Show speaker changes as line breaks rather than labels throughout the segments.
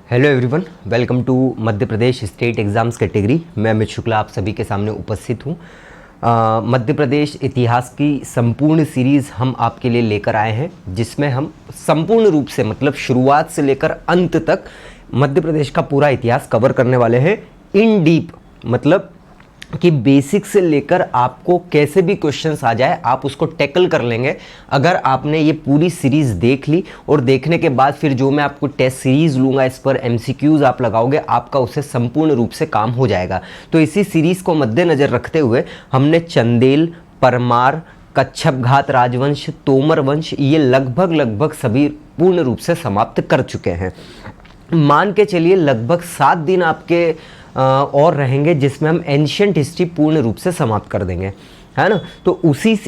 Hello everyone, welcome to Madhya Pradesh state exams category. मैं अमित शुक्ला आप सभी के सामने उपस्थित हूँ। मध्य प्रदेश इतिहास की संपूर्ण सीरीज़ हम आपके लिए लेकर आए हैं, जिसमें हम संपूर्ण रूप से मतलब शुरुआत से लेकर अंत तक मध्य प्रदेश का पूरा इतिहास कवर करने वाले हैं इन डीप। मतलब कि बेसिक से लेकर आपको कैसे भी क्वेश्चंस आ जाए आप उसको टैकल कर लेंगे अगर आपने ये पूरी सीरीज देख ली। और देखने के बाद फिर जो मैं आपको टेस्ट सीरीज लूँगा, इस पर एमसीक्यूज आप लगाओगे, आपका उससे संपूर्ण रूप से काम हो जाएगा। तो इसी सीरीज को मद्देनज़र रखते हुए हमने चंदेल, परमार, कच्छप घात राजवंश, तोमर वंश ये लगभग सभी पूर्ण रूप से समाप्त कर चुके हैं। मान के चलिए लगभग 7 दिन आपके और रहेंगे जिसमें हम एंशिएंट हिस्ट्री पूर्ण रूप से समाप्त कर देंगे, है ना। तो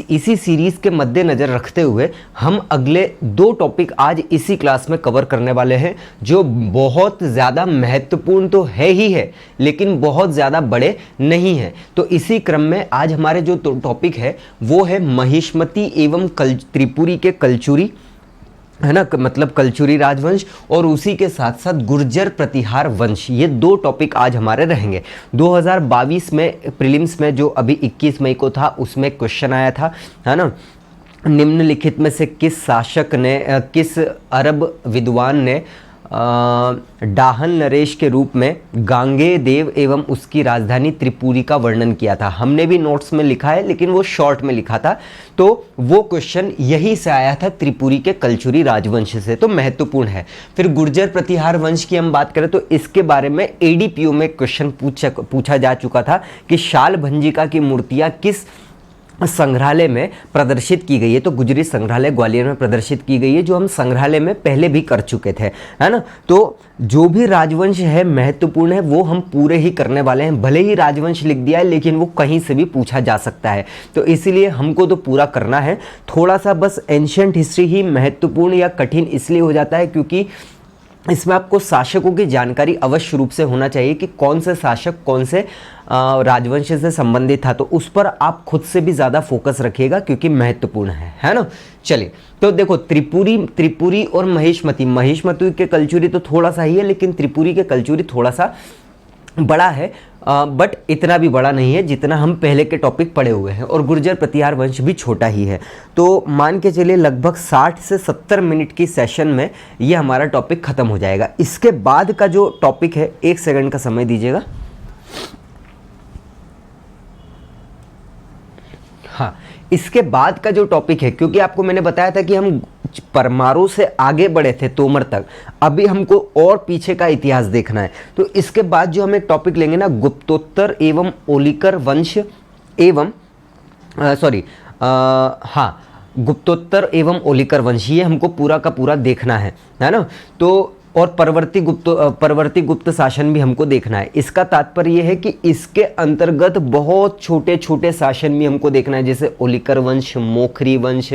इसी सीरीज़ के मद्देनज़र रखते हुए हम अगले 2 टॉपिक आज इसी क्लास में कवर करने वाले हैं, जो बहुत ज़्यादा महत्वपूर्ण तो है ही है लेकिन बहुत ज़्यादा बड़े नहीं हैं। तो इसी क्रम में आज हमारे जो टॉपिक है वो है महिष्मती एवं त्रिपुरी के कलचुरी, है ना, मतलब कलचुरी राजवंश, और उसी के साथ साथ गुर्जर प्रतिहार वंश। ये 2 टॉपिक आज हमारे रहेंगे। 2022 में प्रीलिम्स में जो अभी 21 मई को था उसमें क्वेश्चन आया था, है ना, निम्नलिखित में से किस शासक ने किस अरब विद्वान ने डाहन नरेश के रूप में गांगे देव एवं उसकी राजधानी त्रिपुरी का वर्णन किया था। हमने भी नोट्स में लिखा है लेकिन वो शॉर्ट में लिखा था। तो वो क्वेश्चन यही से आया था, त्रिपुरी के कलचुरी राजवंश से, तो महत्वपूर्ण है। फिर गुर्जर प्रतिहार वंश की हम बात करें तो इसके बारे में एडीपीओ में क्वेश्चन पूछा जा चुका था कि शाल भंजिका की मूर्तियाँ किस संग्रहालय में प्रदर्शित की गई है। तो गुजरी संग्रहालय ग्वालियर में प्रदर्शित की गई है, जो हम संग्रहालय में पहले भी कर चुके थे, है ना। तो जो भी राजवंश है महत्वपूर्ण है वो हम पूरे ही करने वाले हैं। भले ही राजवंश लिख दिया है लेकिन वो कहीं से भी पूछा जा सकता है, तो इसीलिए हमको तो पूरा करना है। थोड़ा सा बस एंशिएंट हिस्ट्री ही महत्वपूर्ण या कठिन इसलिए हो जाता है क्योंकि इसमें आपको शासकों की जानकारी अवश्य रूप से होना चाहिए कि कौन से शासक कौन से राजवंश से संबंधित था। तो उस पर आप खुद से भी ज़्यादा फोकस रखिएगा क्योंकि महत्वपूर्ण है ना। चलिए, तो देखो त्रिपुरी और महिष्मती के कलचुरी तो थोड़ा सा ही है, लेकिन त्रिपुरी के कलचुरी थोड़ा सा बड़ा है, बट इतना भी बड़ा नहीं है जितना हम पहले के टॉपिक पढ़े हुए हैं। और गुर्जर प्रतिहार वंश भी छोटा ही है। तो मान के चलिए लगभग 60 से 70 मिनट की सेशन में ये हमारा टॉपिक खत्म हो जाएगा। इसके बाद का जो टॉपिक है, 1 सेकंड का समय दीजिएगा। हाँ, इसके बाद का जो टॉपिक है, क्योंकि आपको मैंने बताया था कि हम परमारों से आगे बढ़े थे तोमर तक, अभी हमको और पीछे का इतिहास देखना है। तो इसके बाद जो हम एक टॉपिक लेंगे ना, गुप्तोत्तर एवं ओलिकर वंश एवं गुप्तोत्तर एवं ओलिकर वंश, ये हमको पूरा का पूरा देखना है ना। तो और परवर्ती गुप्त शासन भी हमको देखना है। इसका तात्पर्य यह है कि इसके अंतर्गत बहुत छोटे छोटे शासन भी हमको देखना है, जैसे ओलिकर वंश, मोखरी वंश,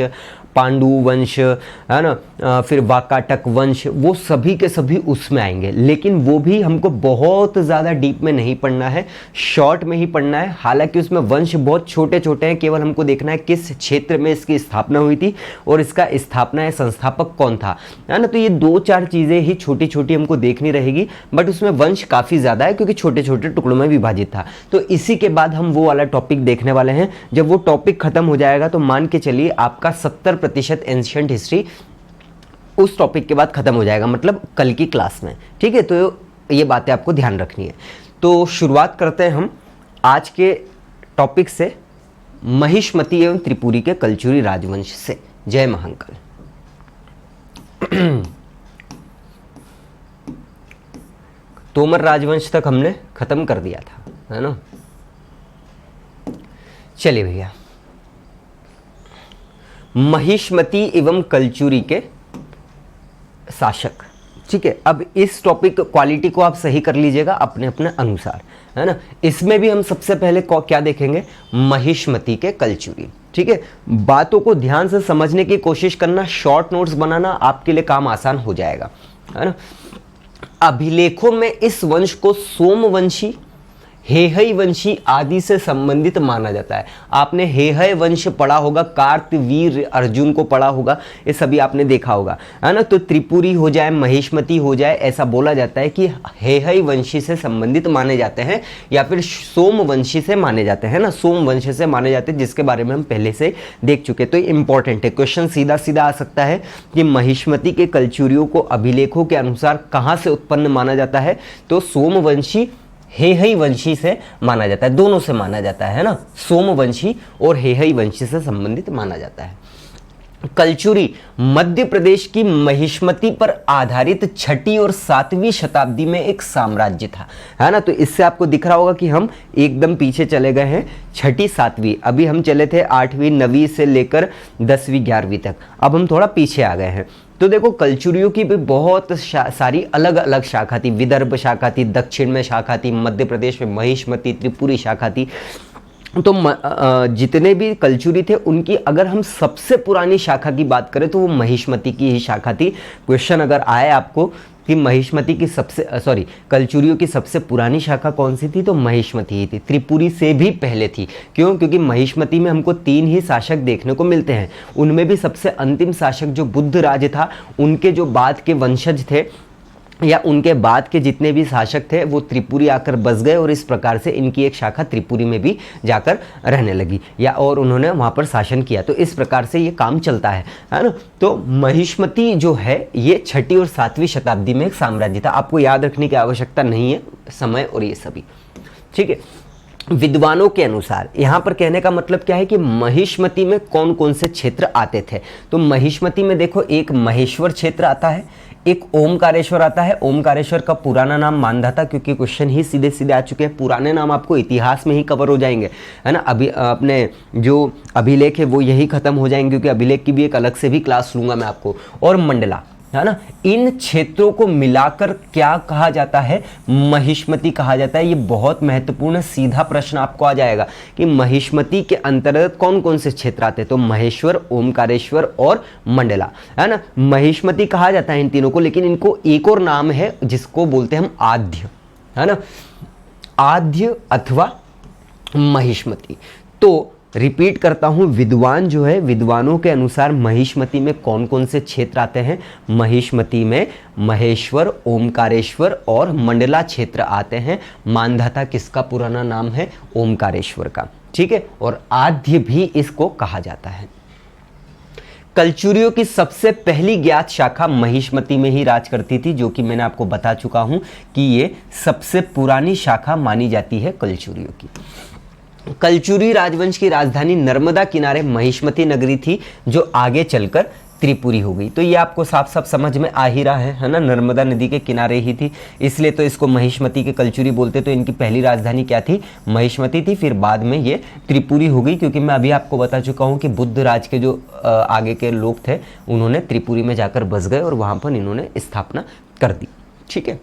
पांडु वंश, है ना, फिर वाकाटक वंश, वो सभी के सभी उसमें आएंगे। लेकिन वो भी हमको बहुत ज़्यादा डीप में नहीं पढ़ना है, शॉर्ट में ही पढ़ना है। हालांकि उसमें वंश बहुत छोटे छोटे हैं, केवल हमको देखना है किस क्षेत्र में इसकी स्थापना हुई थी और इसका स्थापना या संस्थापक कौन था, है ना। तो ये 2-4 चीज़ें ही छोटी छोटी हमको देखनी रहेगी, बट उसमें वंश काफ़ी ज़्यादा है क्योंकि छोटे छोटे टुकड़ों में विभाजित था। तो इसी के बाद हम वो वाला टॉपिक देखने वाले हैं। जब वो टॉपिक खत्म हो जाएगा तो मान के चलिए आपका 70% एंशिएंट हिस्ट्री उस टॉपिक के बाद खत्म हो जाएगा, मतलब कल की क्लास में, ठीक है। तो ये बातें आपको ध्यान रखनी है। तो शुरुआत करते हैं हम आज के टॉपिक से, महिष्मती एवं त्रिपुरी के कलचुरी राजवंश से। जय महाकाल। तोमर राजवंश तक हमने खत्म कर दिया था, है ना। चलिए भैया, महिष्मती एवं कलचुरी के शासक, ठीक है। अब इस टॉपिक क्वालिटी को आप सही कर लीजिएगा अपने अपने अनुसार, है ना। इसमें भी हम सबसे पहले क्या देखेंगे, महिष्मती के कलचुरी, ठीक है। बातों को ध्यान से समझने की कोशिश करना, शॉर्ट नोट्स बनाना आपके लिए काम आसान हो जाएगा, है ना। अभिलेखों में इस वंश को सोमवंशी हेहय वंशी आदि से संबंधित माना जाता है। आपने हेहय वंश पढ़ा होगा, कार्तवीर्य अर्जुन को पढ़ा होगा, ये सभी आपने देखा होगा, है ना। तो त्रिपुरी हो जाए, महिष्मती हो जाए, ऐसा बोला जाता है कि हेहय वंशी से संबंधित माने जाते हैं या फिर सोमवंशी से माने जाते हैं ना, सोमवंश से माने जाते हैं, जिसके बारे में हम पहले से देख चुके। तो इंपॉर्टेंट है, क्वेश्चन सीधा सीधा आ सकता है कि महिष्मती के कलचुरियों को अभिलेखों के अनुसार कहाँ से उत्पन्न माना जाता है, तो सोमवंशी हेहय वंशी से माना जाता है, दोनों से माना जाता है ना, सोमवंशी और हेहय वंशी से संबंधित माना जाता है। कलचुरी मध्य प्रदेश की महिष्मती पर आधारित 6ठी और 7वीं शताब्दी में एक साम्राज्य था, है ना। तो इससे आपको दिख रहा होगा कि हम एकदम पीछे चले गए हैं, 6ठी 7वीं, अभी हम चले थे 8वीं 9वीं से लेकर 10वीं 11वीं तक, अब हम थोड़ा पीछे आ गए हैं। तो देखो कलचुरियों की भी बहुत सारी अलग अलग शाखा थी, विदर्भ शाखा थी, दक्षिण में शाखा थी, मध्य प्रदेश में महिष्मती, त्रिपुरी शाखा थी। तो जितने भी कलचुरी थे उनकी अगर हम सबसे पुरानी शाखा की बात करें तो वो महिष्मती की ही शाखा थी। क्वेश्चन अगर आए आपको कि महिष्मती की कलचुरियों की सबसे पुरानी शाखा कौन सी थी, तो महिष्मती ही थी, त्रिपुरी से भी पहले थी। क्यों? क्योंकि महिष्मती में हमको 3 ही शासक देखने को मिलते हैं, उनमें भी सबसे अंतिम शासक जो बुद्ध राज था, उनके जो बाद के वंशज थे या उनके बाद के जितने भी शासक थे वो त्रिपुरी आकर बस गए, और इस प्रकार से इनकी एक शाखा त्रिपुरी में भी जाकर रहने लगी या और उन्होंने वहाँ पर शासन किया। तो इस प्रकार से ये काम चलता है ना। तो महिष्मती जो है ये 6ठी और 7वीं शताब्दी में एक साम्राज्य था, आपको याद रखने की आवश्यकता नहीं है समय और ये सभी, ठीक है। विद्वानों के अनुसार यहाँ पर कहने का मतलब क्या है कि महिष्मती में कौन कौन से क्षेत्र आते थे। तो महिष्मती में देखो एक महेश्वर क्षेत्र आता है, एक ओमकारेश्वर आता है। ओमकारेश्वर का पुराना नाम मानधाता, क्योंकि क्वेश्चन ही सीधे सीधे आ चुके हैं, पुराने नाम आपको इतिहास में ही कवर हो जाएंगे, है ना। अभी अपने जो अभिलेख है वो यही खत्म हो जाएंगे, क्योंकि अभिलेख की भी एक अलग से भी क्लास लूंगा मैं आपको। और मंडला, है ना, इन क्षेत्रों को मिलाकर क्या कहा जाता है, महिष्मती कहा जाता है। ये बहुत महत्वपूर्ण सीधा प्रश्न आपको आ जाएगा कि महिष्मती के अंतर्गत कौन कौन से क्षेत्र आते हैं। तो महेश्वर, ओमकारेश्वर और मंडला, है ना। महिष्मती कहा जाता है इन तीनों को, लेकिन इनको एक और नाम है जिसको बोलते हैं हम आद्य, है ना, आद्य अथवा महिष्मती। तो रिपीट करता हूं, विद्वान जो है, विद्वानों के अनुसार महिष्मती में कौन कौन से क्षेत्र आते हैं। महिष्मती में महेश्वर, ओमकारेश्वर और मंडला क्षेत्र आते हैं। मानधाता किसका पुराना नाम है, ओमकारेश्वर का, ठीक है। और आद्य भी इसको कहा जाता है। कलचुरियों की सबसे पहली ज्ञात शाखा महिष्मती में ही राज करती थी, जो कि मैंने आपको बता चुका हूं कि ये सबसे पुरानी शाखा मानी जाती है कलचुरियों की। कलचुरी राजवंश की राजधानी नर्मदा किनारे महिष्मती नगरी थी, जो आगे चलकर त्रिपुरी हो गई। तो ये आपको साफ साफ समझ में आ ही रहा है ना, नर्मदा नदी के किनारे ही थी, इसलिए तो इसको महिष्मती के कलचुरी बोलते। तो इनकी पहली राजधानी क्या थी, महिष्मती थी, फिर बाद में ये त्रिपुरी हो गई, क्योंकि मैं अभी आपको बता चुका हूँ कि बुद्ध राज के जो आगे के लोग थे उन्होंने त्रिपुरी में जाकर बस गए और वहाँ पर इन्होंने स्थापना कर दी, ठीक है।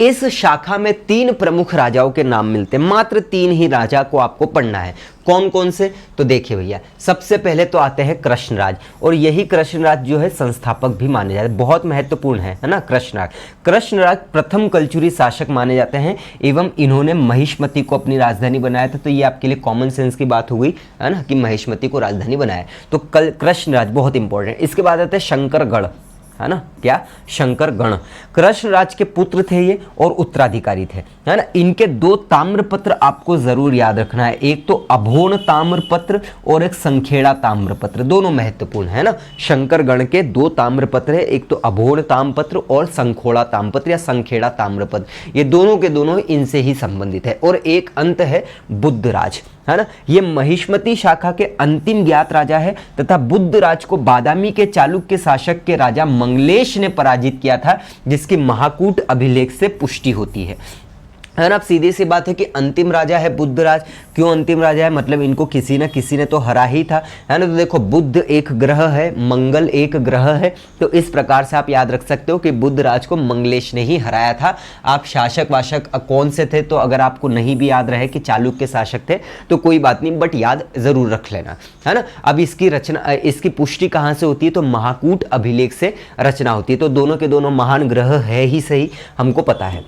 इस शाखा में 3 प्रमुख राजाओं के नाम मिलते हैं, मात्र 3 ही राजा को आपको पढ़ना है। कौन कौन से, तो देखिए भैया, सबसे पहले तो आते हैं कृष्णराज, और यही कृष्णराज जो है संस्थापक भी माने जाते हैं, बहुत महत्वपूर्ण है ना कृष्णराज। कृष्णराज प्रथम कलचुरी शासक माने जाते हैं, एवं इन्होंने महिष्मती को अपनी राजधानी बनाया था। तो ये आपके लिए कॉमन सेंस की बात हो गई, है ना, कि महिष्मती को राजधानी बनाया। तो कृष्णराज बहुत इंपॉर्टेंट। इसके बाद आते हैं शंकरगढ़, है ना, क्या, शंकरगण। कृष्णराज के पुत्र थे ये और उत्तराधिकारी थे, है ना। इनके 2 ताम्रपत्र आपको जरूर याद रखना है, एक तो अभोण ताम्रपत्र और एक संखेड़ा ताम्रपत्र, दोनों महत्वपूर्ण है ना। शंकरगण के 2 ताम्रपत्र है, एक तो अभोण ताम्रपत्र और संखोड़ा ताम्रपत्र या संखेड़ा ताम्रपत्र, ये दोनों के दोनों इनसे ही संबंधित है। और एक अंत है बुद्धराज, है ना। ये महिष्मती शाखा के अंतिम ज्ञात राजा है तथा बुद्ध राज को बादामी के चालुक्य शासक के राजा मंगलेश ने पराजित किया था, जिसकी महाकूट अभिलेख से पुष्टि होती है ना। अब सीधी सी बात है कि अंतिम राजा है बुद्धराज। क्यों अंतिम राजा है, मतलब इनको किसी न किसी ने तो हरा ही था, है ना। तो देखो बुद्ध एक ग्रह है, मंगल एक ग्रह है, तो इस प्रकार से आप याद रख सकते हो कि बुद्धराज को मंगलेश ने ही हराया था। आप शासक वासक कौन से थे, तो अगर आपको नहीं भी याद रहे कि चालुक्य शासक थे तो कोई बात नहीं, बट याद जरूर रख लेना, है ना। अब इसकी रचना, इसकी पुष्टि कहाँ से होती है, तो महाकूट अभिलेख से रचना होती है। तो दोनों के दोनों महान ग्रह है ही सही, हमको पता है।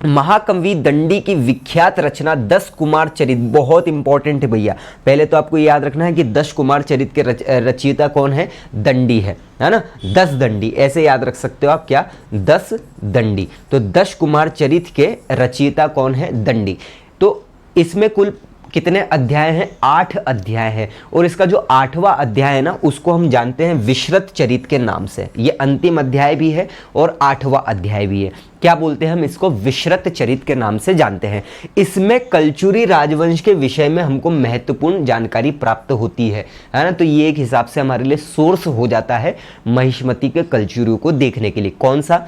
महाकवि दंडी की विख्यात रचना 10 कुमार चरित, बहुत इंपॉर्टेंट है भैया। पहले तो आपको याद रखना है कि 10 कुमार चरित के रचयिता कौन है, दंडी है ना। 10 दंडी ऐसे याद रख सकते हो आप, क्या 10 दंडी। तो 10 कुमार चरित के रचयिता कौन है, दंडी। तो इसमें कुल कितने अध्याय हैं, 8 अध्याय हैं। और इसका जो 8वां अध्याय है ना, उसको हम जानते हैं विश्रत चरित के नाम से। ये अंतिम अध्याय भी है और 8वां अध्याय भी है। क्या बोलते हैं हम इसको, विश्रत चरित के नाम से जानते हैं। इसमें कलचुरी राजवंश के विषय में हमको महत्वपूर्ण जानकारी प्राप्त होती है ना। तो ये एक हिसाब से हमारे लिए सोर्स हो जाता है महिष्मती के कलचुरियों को देखने के लिए। कौन सा,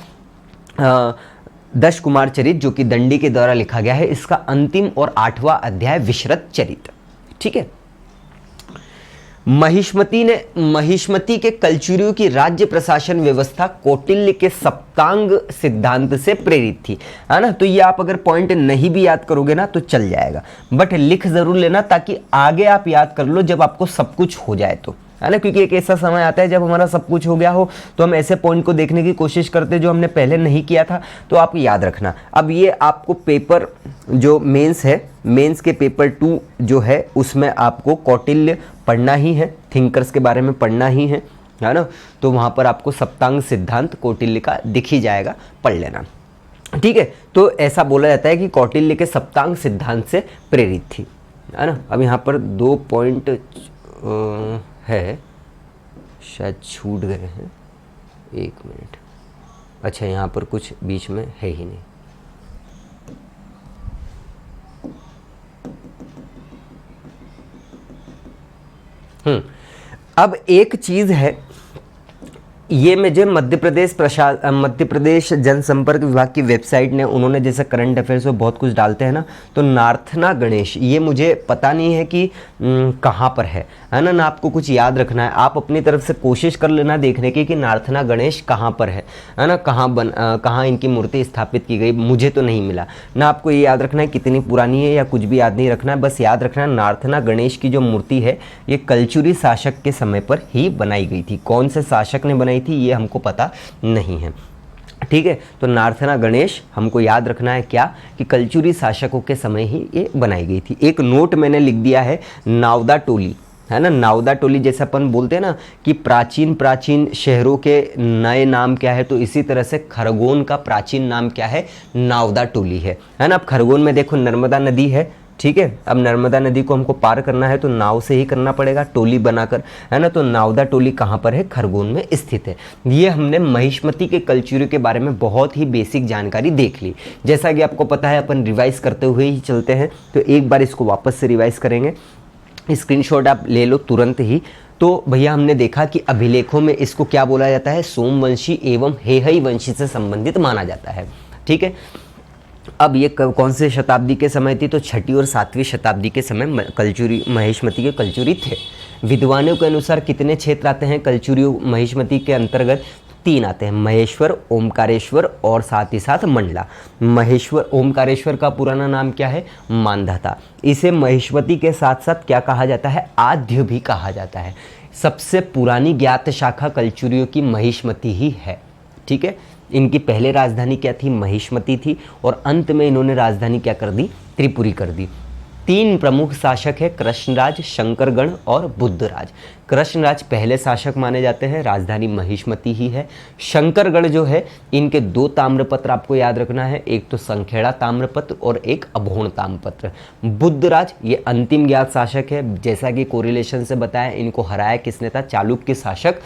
10 कुमार चरित जो कि दंडी के द्वारा लिखा गया है, इसका अंतिम और 8वां अध्याय विश्रत चरित। ठीक है। महिष्मती के कलचुरियों की राज्य प्रशासन व्यवस्था कौटिल्य के सप्तांग सिद्धांत से प्रेरित थी, है ना। तो ये आप अगर पॉइंट नहीं भी याद करोगे ना तो चल जाएगा, बट लिख जरूर लेना ताकि आगे आप याद कर लो जब आपको सब कुछ हो जाए तो, है ना। क्योंकि एक ऐसा समय आता है जब हमारा सब कुछ हो गया हो तो हम ऐसे पॉइंट को देखने की कोशिश करते हैं जो हमने पहले नहीं किया था। तो आप याद रखना। अब ये आपको पेपर जो मेंस है, मेंस के पेपर 2 जो है उसमें आपको कौटिल्य पढ़ना ही है, थिंकर्स के बारे में पढ़ना ही है ना। तो वहाँ पर आपको सप्तांग सिद्धांत कौटिल्य का दिख ही जाएगा, पढ़ लेना। ठीक है। तो ऐसा बोला जाता है कि कौटिल्य के सप्तांग सिद्धांत से प्रेरित थी, है ना। अब यहाँ पर 2 पॉइंट है, शायद छूट गए हैं, 1 मिनट। अच्छा, यहाँ पर कुछ बीच में है ही नहीं। अब एक चीज है, ये मुझे मध्य प्रदेश जनसंपर्क विभाग की वेबसाइट ने, उन्होंने जैसे करंट अफेयर्स में बहुत कुछ डालते हैं ना, तो नार्थना गणेश, ये मुझे पता नहीं है कि कहाँ पर है ना। आपको कुछ याद रखना है, आप अपनी तरफ से कोशिश कर लेना देखने की कि नार्थना गणेश कहाँ पर है ना, कहाँ इनकी मूर्ति स्थापित की गई। मुझे तो नहीं मिला ना। आपको ये याद रखना है कितनी पुरानी है या कुछ भी याद नहीं रखना है, बस याद रखना है नार्थना गणेश की जो मूर्ति है ये कलचुरी शासक के समय पर ही बनाई गई थी। कौन से शासक ने बनाई थी ये हमको पता नहीं है। ठीक है। तो नार्थना गणेश हमको याद रखना है क्या, कि कलचुरी शासकों के समय ही ये बनाई गई थी। एक नोट मैंने लिख दिया है, नावदा टोली, है ना। नावदा टोली जैसे अपन बोलते हैं ना कि प्राचीन शहरों के नए नाम क्या है, तो इसी तरह से खरगोन का प्राचीन नाम क्या है, नावदा टोली है ना। अब खरगोन में देखो नर्मदा नदी है, ठीक है। अब नर्मदा नदी को हमको पार करना है तो नाव से ही करना पड़ेगा, टोली बनाकर, है ना। तो नावदा टोली कहाँ पर है, खरगोन में स्थित है। ये हमने महिष्मती के कलचुरी के बारे में बहुत ही बेसिक जानकारी देख ली। जैसा कि आपको पता है अपन रिवाइज करते हुए ही चलते हैं, तो एक बार इसको वापस से रिवाइज करेंगे। स्क्रीनशॉट आप ले लो तुरंत ही। तो भैया हमने देखा कि अभिलेखों में इसको क्या बोला जाता है, सोमवंशी एवं हेहई वंशी से संबंधित माना जाता है। ठीक है। अब ये कौन से शताब्दी के समय थी, तो 6वीं और 7वीं शताब्दी के समय कलचुरी महिष्मती के कलचुरी थे। विद्वानों के अनुसार कितने क्षेत्र आते हैं कलचुरी महिष्मती के अंतर्गत, 3 आते हैं, महेश्वर, ओमकारेश्वर और साथ ही साथ मंडला। महेश्वर, ओमकारेश्वर का पुराना नाम क्या है, मांधाता। इसे महिष्मती के साथ साथ क्या कहा जाता है, आद्य भी कहा जाता है। सबसे पुरानी ज्ञात शाखा कलचुरियों की महिष्मती ही है। ठीक है। इनकी पहले राजधानी क्या थी, महिष्मती थी, और अंत में इन्होंने राजधानी क्या कर दी, त्रिपुरी कर दी। 3 प्रमुख शासक है, कृष्णराज, शंकरगण और बुद्धराज। कृष्णराज पहले शासक माने जाते हैं, राजधानी महिष्मती ही है। शंकरगण जो है, इनके 2 ताम्रपत्र आपको याद रखना है, एक तो संखेड़ा ताम्रपत्र और एक अभोण ताम्रपत्र। बुद्धराज ये अंतिम ज्ञात शासक है, जैसा कि कोरिलेशन से बताया, इनको हराया किसने था, चालुक्य शासक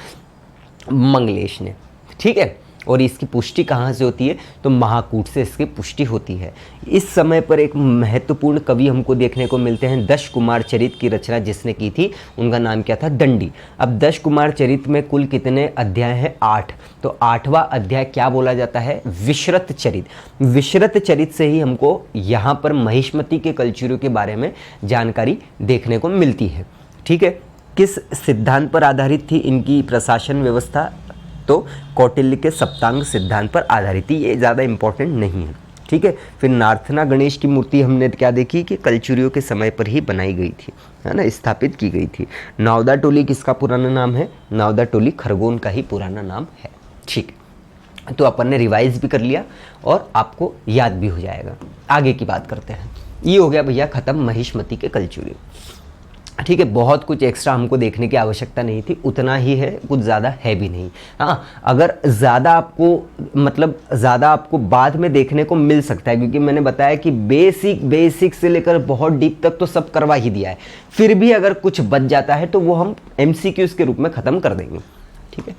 मंगलेश ने। ठीक है। और इसकी पुष्टि कहाँ से होती है, तो महाकूट से इसकी पुष्टि होती है। इस समय पर एक महत्वपूर्ण कवि हमको देखने को मिलते हैं, 10 कुमार चरित की रचना जिसने की थी, उनका नाम क्या था, दंडी। अब 10 कुमार चरित में कुल कितने अध्याय हैं, 8। तो 8वां अध्याय क्या बोला जाता है, विश्रत चरित। विश्रत चरित से ही हमको यहाँ पर महिष्मती के कलचुरियों के बारे में जानकारी देखने को मिलती है। ठीक है। किस सिद्धांत पर आधारित थी इनकी प्रशासन व्यवस्था, तो कौटिल्य के सप्तांग सिद्धांत पर आधारित थी। ये ज़्यादा इंपॉर्टेंट नहीं है। ठीक है। फिर नार्थना गणेश की मूर्ति हमने क्या देखी कि कलचुरियों के समय पर ही बनाई गई थी, है ना, स्थापित की गई थी। नावदा टोली किसका पुराना नाम है, नावदा टोली खरगोन का ही पुराना नाम है। ठीक। तो अपन ने रिवाइज भी कर लिया और आपको याद भी हो जाएगा। आगे की बात करते हैं। ये हो गया भैया ख़त्म महिष्मती के कलचुरी। ठीक है, बहुत कुछ एक्स्ट्रा हमको देखने की आवश्यकता नहीं थी, उतना ही है, कुछ ज़्यादा है भी नहीं। हाँ, अगर ज़्यादा आपको बाद में देखने को मिल सकता है, क्योंकि मैंने बताया कि बेसिक से लेकर बहुत डीप तक तो सब करवा ही दिया है। फिर भी अगर कुछ बच जाता है तो वो हम MCQs के रूप में ख़त्म कर देंगे। ठीक है,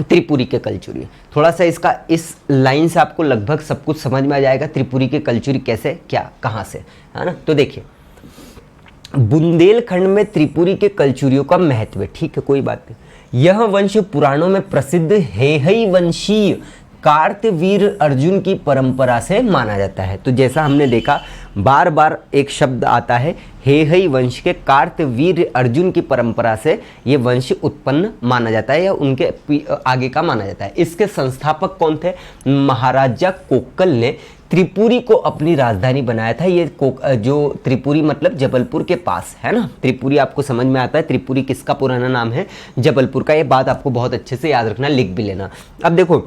त्रिपुरी के कलचुरी, थोड़ा सा इसका इस लाइन से आपको लगभग सब कुछ समझ में आ जाएगा। त्रिपुरी के कलचुरी कैसे, क्या, कहाँ से, है ना। तो देखिए, बुंदेलखंड में त्रिपुरी के कलचुरियों का महत्व है। ठीक है, कोई बात नहीं। यह वंश पुराणों में प्रसिद्ध हेहई वंशीय कार्तवीर अर्जुन की परंपरा से माना जाता है। तो जैसा हमने देखा, बार बार एक शब्द आता है, हेहई वंश के कार्तवीर अर्जुन की परंपरा से ये वंश उत्पन्न माना जाता है या उनके आगे का माना जाता है। इसके संस्थापक कौन थे? महाराजा कोक्कल ने त्रिपुरी को अपनी राजधानी बनाया था। ये जो त्रिपुरी मतलब जबलपुर के पास है ना। त्रिपुरी आपको समझ में आता है, त्रिपुरी किसका पुराना नाम है? जबलपुर का। ये बात आपको बहुत अच्छे से याद रखना, लिख भी लेना। अब देखो,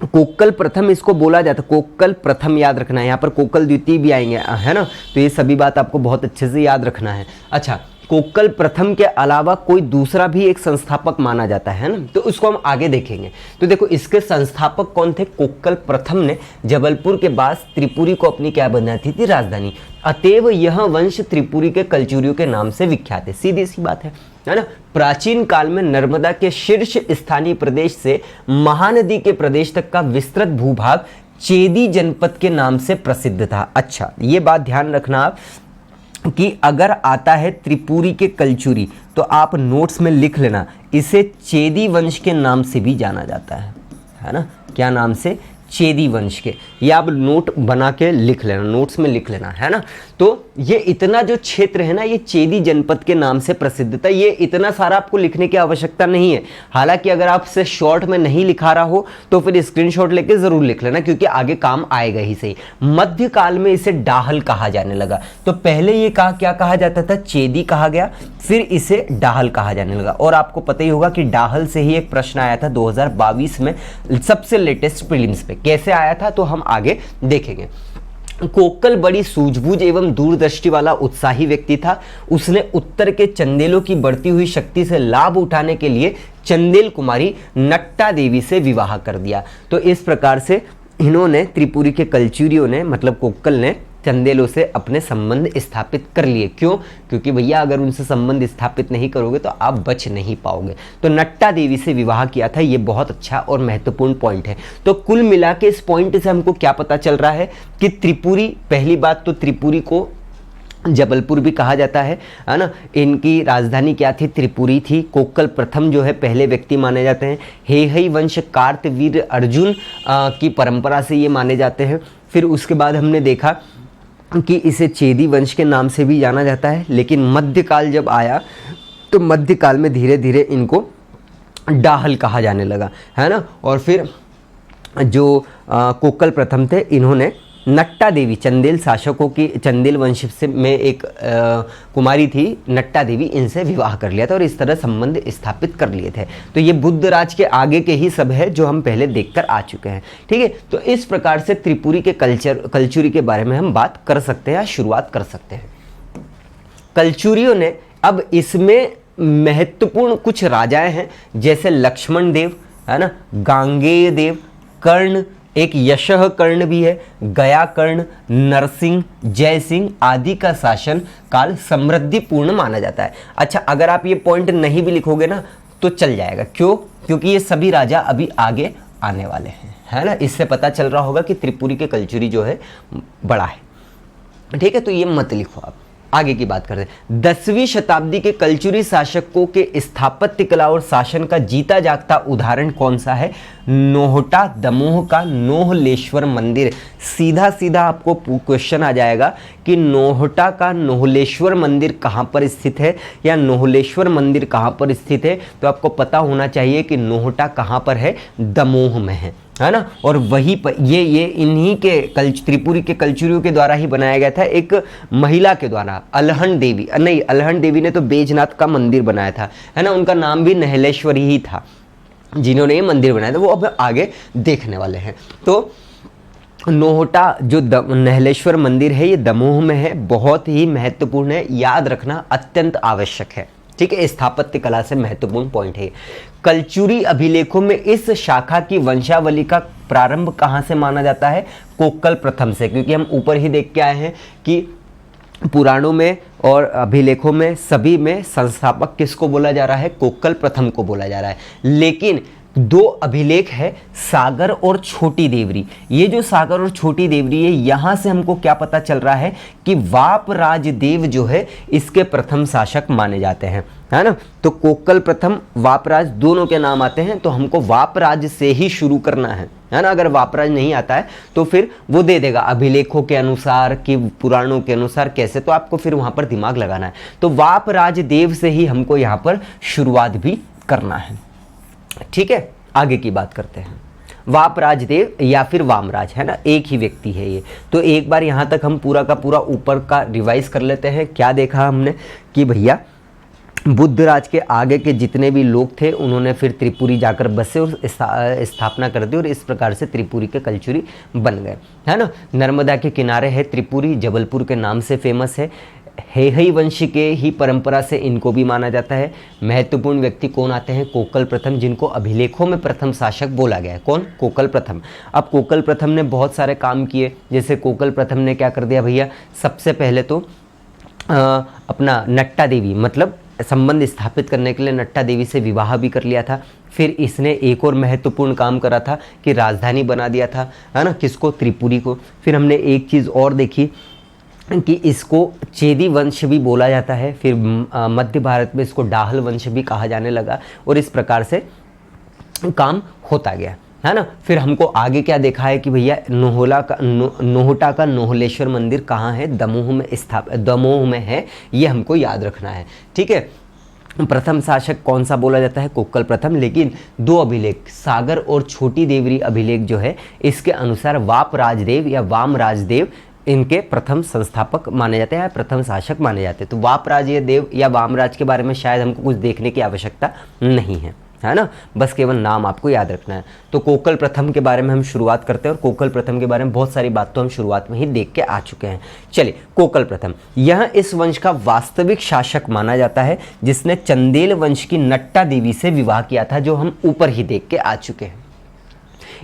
कोक्कल प्रथम इसको बोला जाता है, कोक्कल प्रथम याद रखना है, यहाँ पर कोक्कल द्वितीय भी आएंगे, है ना। तो ये सभी बात आपको बहुत अच्छे से याद रखना है। अच्छा, कोक्कल प्रथम के अलावा कोई दूसरा भी एक संस्थापक माना जाता है ना, तो उसको हम आगे देखेंगे। तो देखो, इसके संस्थापक कौन थे? कोक्कल प्रथम ने जबलपुर के बाद त्रिपुरी को अपनी क्या बनाती थी? राजधानी। अतएव यह वंश त्रिपुरी के कलचुरियों के नाम से विख्यात है। सीधी सी बात है ना। प्राचीन काल में नर्मदा के शीर्ष स्थानीय प्रदेश से महानदी के प्रदेश तक का विस्तृत भूभाग चेदी जनपद के नाम से प्रसिद्ध था। अच्छा, ये बात ध्यान रखना आप कि अगर आता है त्रिपुरी के कलचुरी तो आप नोट्स में लिख लेना, इसे चेदी वंश के नाम से भी जाना जाता है ना। क्या नाम से? चेदी वंश के। ये आप नोट बना के लिख लेना, नोट्स में लिख लेना, है ना। तो ये इतना जो क्षेत्र है ना, ये चेदी जनपद के नाम से प्रसिद्ध था। ये इतना सारा आपको लिखने की आवश्यकता नहीं है। हालांकि अगर आपसे शॉर्ट में नहीं लिखा रहा हो तो फिर स्क्रीनशॉट लेके जरूर लिख लेना, क्योंकि आगे काम आएगा ही सही। मध्यकाल में इसे डाहल कहा जाने लगा। तो पहले ये क्या कहा जाता था? चेदी कहा गया, फिर इसे डाहल कहा जाने लगा। और आपको पता ही होगा कि डाहल से ही एक प्रश्न आया था 2022 में, सबसे लेटेस्ट प्रीलिम्स पे। कैसे आया था तो हम आगे देखेंगे। कोक्कल बड़ी सूझबूझ एवं दूरदृष्टि वाला उत्साही व्यक्ति था। उसने उत्तर के चंदेलों की बढ़ती हुई शक्ति से लाभ उठाने के लिए चंदेल कुमारी नट्टा देवी से विवाह कर दिया। तो इस प्रकार से इन्होंने, त्रिपुरी के कलचुरियों ने, मतलब कोक्कल ने, चंदेलों से अपने संबंध स्थापित कर लिए। क्यों? क्योंकि भैया अगर उनसे संबंध स्थापित नहीं करोगे तो आप बच नहीं पाओगे। तो नट्टा देवी से विवाह किया था। ये बहुत अच्छा और महत्वपूर्ण पॉइंट है। तो कुल मिला के इस पॉइंट से हमको क्या पता चल रहा है कि त्रिपुरी, पहली बात तो त्रिपुरी को जबलपुर भी कहा जाता है ना। इनकी राजधानी क्या थी? त्रिपुरी थी। कोक्कल प्रथम जो है पहले व्यक्ति माने जाते हैं। हेहई वंश कार्तवीर अर्जुन की परंपरा से ये माने जाते हैं। फिर उसके बाद हमने देखा कि इसे चेदी वंश के नाम से भी जाना जाता है। लेकिन मध्यकाल जब आया तो मध्यकाल में धीरे धीरे इनको डाहल कहा जाने लगा, है ना। और फिर जो कोक्कल प्रथम थे, इन्होंने नट्टा देवी, चंदेल शासकों की, चंदेल वंश से में एक कुमारी थी नट्टा देवी, इनसे विवाह कर लिया था और इस तरह संबंध स्थापित कर लिए थे। तो ये बुद्ध राज के आगे के ही सब है जो हम पहले देखकर आ चुके हैं। ठीक है, तो इस प्रकार से त्रिपुरी के कलचुरी के बारे में हम बात कर सकते हैं, शुरुआत कर सकते हैं। कलचुरियों ने, अब इसमें महत्वपूर्ण कुछ राजाएं हैं, जैसे लक्ष्मण देव, है ना, गांगेय देव, कर्ण, एक यशः कर्ण भी है, गया कर्ण, नरसिंह, जय सिंह आदि का शासन काल समृद्धिपूर्ण माना जाता है। अच्छा, अगर आप ये पॉइंट नहीं भी लिखोगे ना तो चल जाएगा। क्यों? क्योंकि ये सभी राजा अभी आगे आने वाले हैं, है ना। इससे पता चल रहा होगा कि त्रिपुरी के कलचुरी जो है बड़ा है। ठीक है, तो ये मत लिखो आप। आगे की बात करते हैं। 10वीं शताब्दी के कलचुरी शासकों के स्थापत्य कला और शासन का जीता जागता उदाहरण कौन सा है? नोहटा दमोह का नोहलेश्वर मंदिर। सीधा सीधा आपको क्वेश्चन आ जाएगा कि नोहटा का नोहलेश्वर मंदिर कहाँ पर स्थित है या नोहलेश्वर मंदिर कहाँ पर स्थित है। तो आपको पता होना चाहिए कि नोहटा कहाँ पर है? दमोह में है ना। और वहीं पर ये इन्हीं के त्रिपुरी के कलचुरियों के द्वारा ही बनाया गया था, एक महिला के द्वारा, अलहन देवी, नहीं, अलहन देवी ने तो बैजनाथ का मंदिर बनाया था, है ना। उनका नाम भी नहलेश्वरी ही था। जिन्होंने ये मंदिर बनाया था वो अब आगे देखने वाले हैं। तो नोहटा जो नहलेश्वर मंदिर है ये दमोह में है, बहुत ही महत्वपूर्ण है, याद रखना अत्यंत आवश्यक है, ठीक है। स्थापत्य कला से महत्वपूर्ण पॉइंट है। कलचुरी अभिलेखों में इस शाखा की वंशावली का प्रारंभ कहाँ से माना जाता है? कोक्कल प्रथम से, क्योंकि हम ऊपर ही देख के आए हैं कि पुराणों में और अभिलेखों में सभी में संस्थापक किसको बोला जा रहा है? कोक्कल प्रथम को बोला जा रहा है। लेकिन दो अभिलेख है, सागर और छोटी देवरी। ये जो सागर और छोटी देवरी है, यहां से हमको क्या पता चल रहा है कि वाप राजदेव जो है इसके प्रथम शासक माने जाते हैं, है ना। तो कोक्कल प्रथम, वापराज दोनों के नाम आते हैं, तो हमको वापराज से ही शुरू करना है ना। अगर वापराज नहीं आता है तो फिर वो दे देगा अभिलेखों के अनुसार कि पुराणों के अनुसार कैसे, तो आपको फिर वहां पर दिमाग लगाना है। तो वापराज देव से ही हमको यहाँ पर शुरुआत भी करना है, ठीक है। आगे की बात करते हैं। वापराज देव या फिर वामराज, है ना, एक ही व्यक्ति है ये। तो एक बार यहाँ तक हम पूरा का पूरा ऊपर का रिवाइज कर लेते हैं। क्या देखा हमने कि भैया बुद्धराज के आगे के जितने भी लोग थे उन्होंने फिर त्रिपुरी जाकर बसे और स्थापना कर दी, और इस प्रकार से त्रिपुरी के कलचुरी बन गए, है ना। नर्मदा के किनारे है त्रिपुरी, जबलपुर के नाम से फेमस है। हेहई वंश के ही परंपरा से इनको भी माना जाता है। महत्वपूर्ण व्यक्ति कौन आते हैं? कोक्कल प्रथम, जिनको अभिलेखों में प्रथम शासक बोला गया है। कौन? कोक्कल प्रथम। अब कोक्कल प्रथम ने बहुत सारे काम किए, जैसे कोक्कल प्रथम ने क्या कर दिया भैया, सबसे पहले तो अपना नट्टा देवी मतलब संबंध स्थापित करने के लिए नट्टा देवी से विवाह भी कर लिया था। फिर इसने एक और महत्वपूर्ण काम करा था कि राजधानी बना दिया था, है ना, किसको? त्रिपुरी को। फिर हमने एक चीज़ और देखी कि इसको चेदी वंश भी बोला जाता है, फिर मध्य भारत में इसको डाहल वंश भी कहा जाने लगा, और इस प्रकार से काम होता गया, है ना। फिर हमको आगे क्या देखा है कि भैया नोहटा का नोहलेश्वर मंदिर कहाँ है? दमोह में है, ये हमको याद रखना है, ठीक है। प्रथम शासक कौन सा बोला जाता है? कोक्कल प्रथम। लेकिन दो अभिलेख, सागर और छोटी देवरी अभिलेख जो है, इसके अनुसार वाप राजदेव या वाम राजदेव इनके प्रथम संस्थापक माने जाते हैं, प्रथम शासक माने जाते हैं। तो वापराज देव या वामराज के बारे में शायद हमको कुछ देखने की आवश्यकता नहीं है, है ना, बस केवल नाम आपको याद रखना है। तो कोक्कल प्रथम के बारे में हम शुरुआत करते हैं, और कोक्कल प्रथम के बारे में बहुत सारी बात तो हम शुरुआत में ही देख के आ चुके हैं। चलिए, कोक्कल प्रथम यह इस वंश का वास्तविक शासक माना जाता है, जिसने चंदेल वंश की नट्टा देवी से विवाह किया था, जो हम ऊपर ही देख के आ चुके हैं।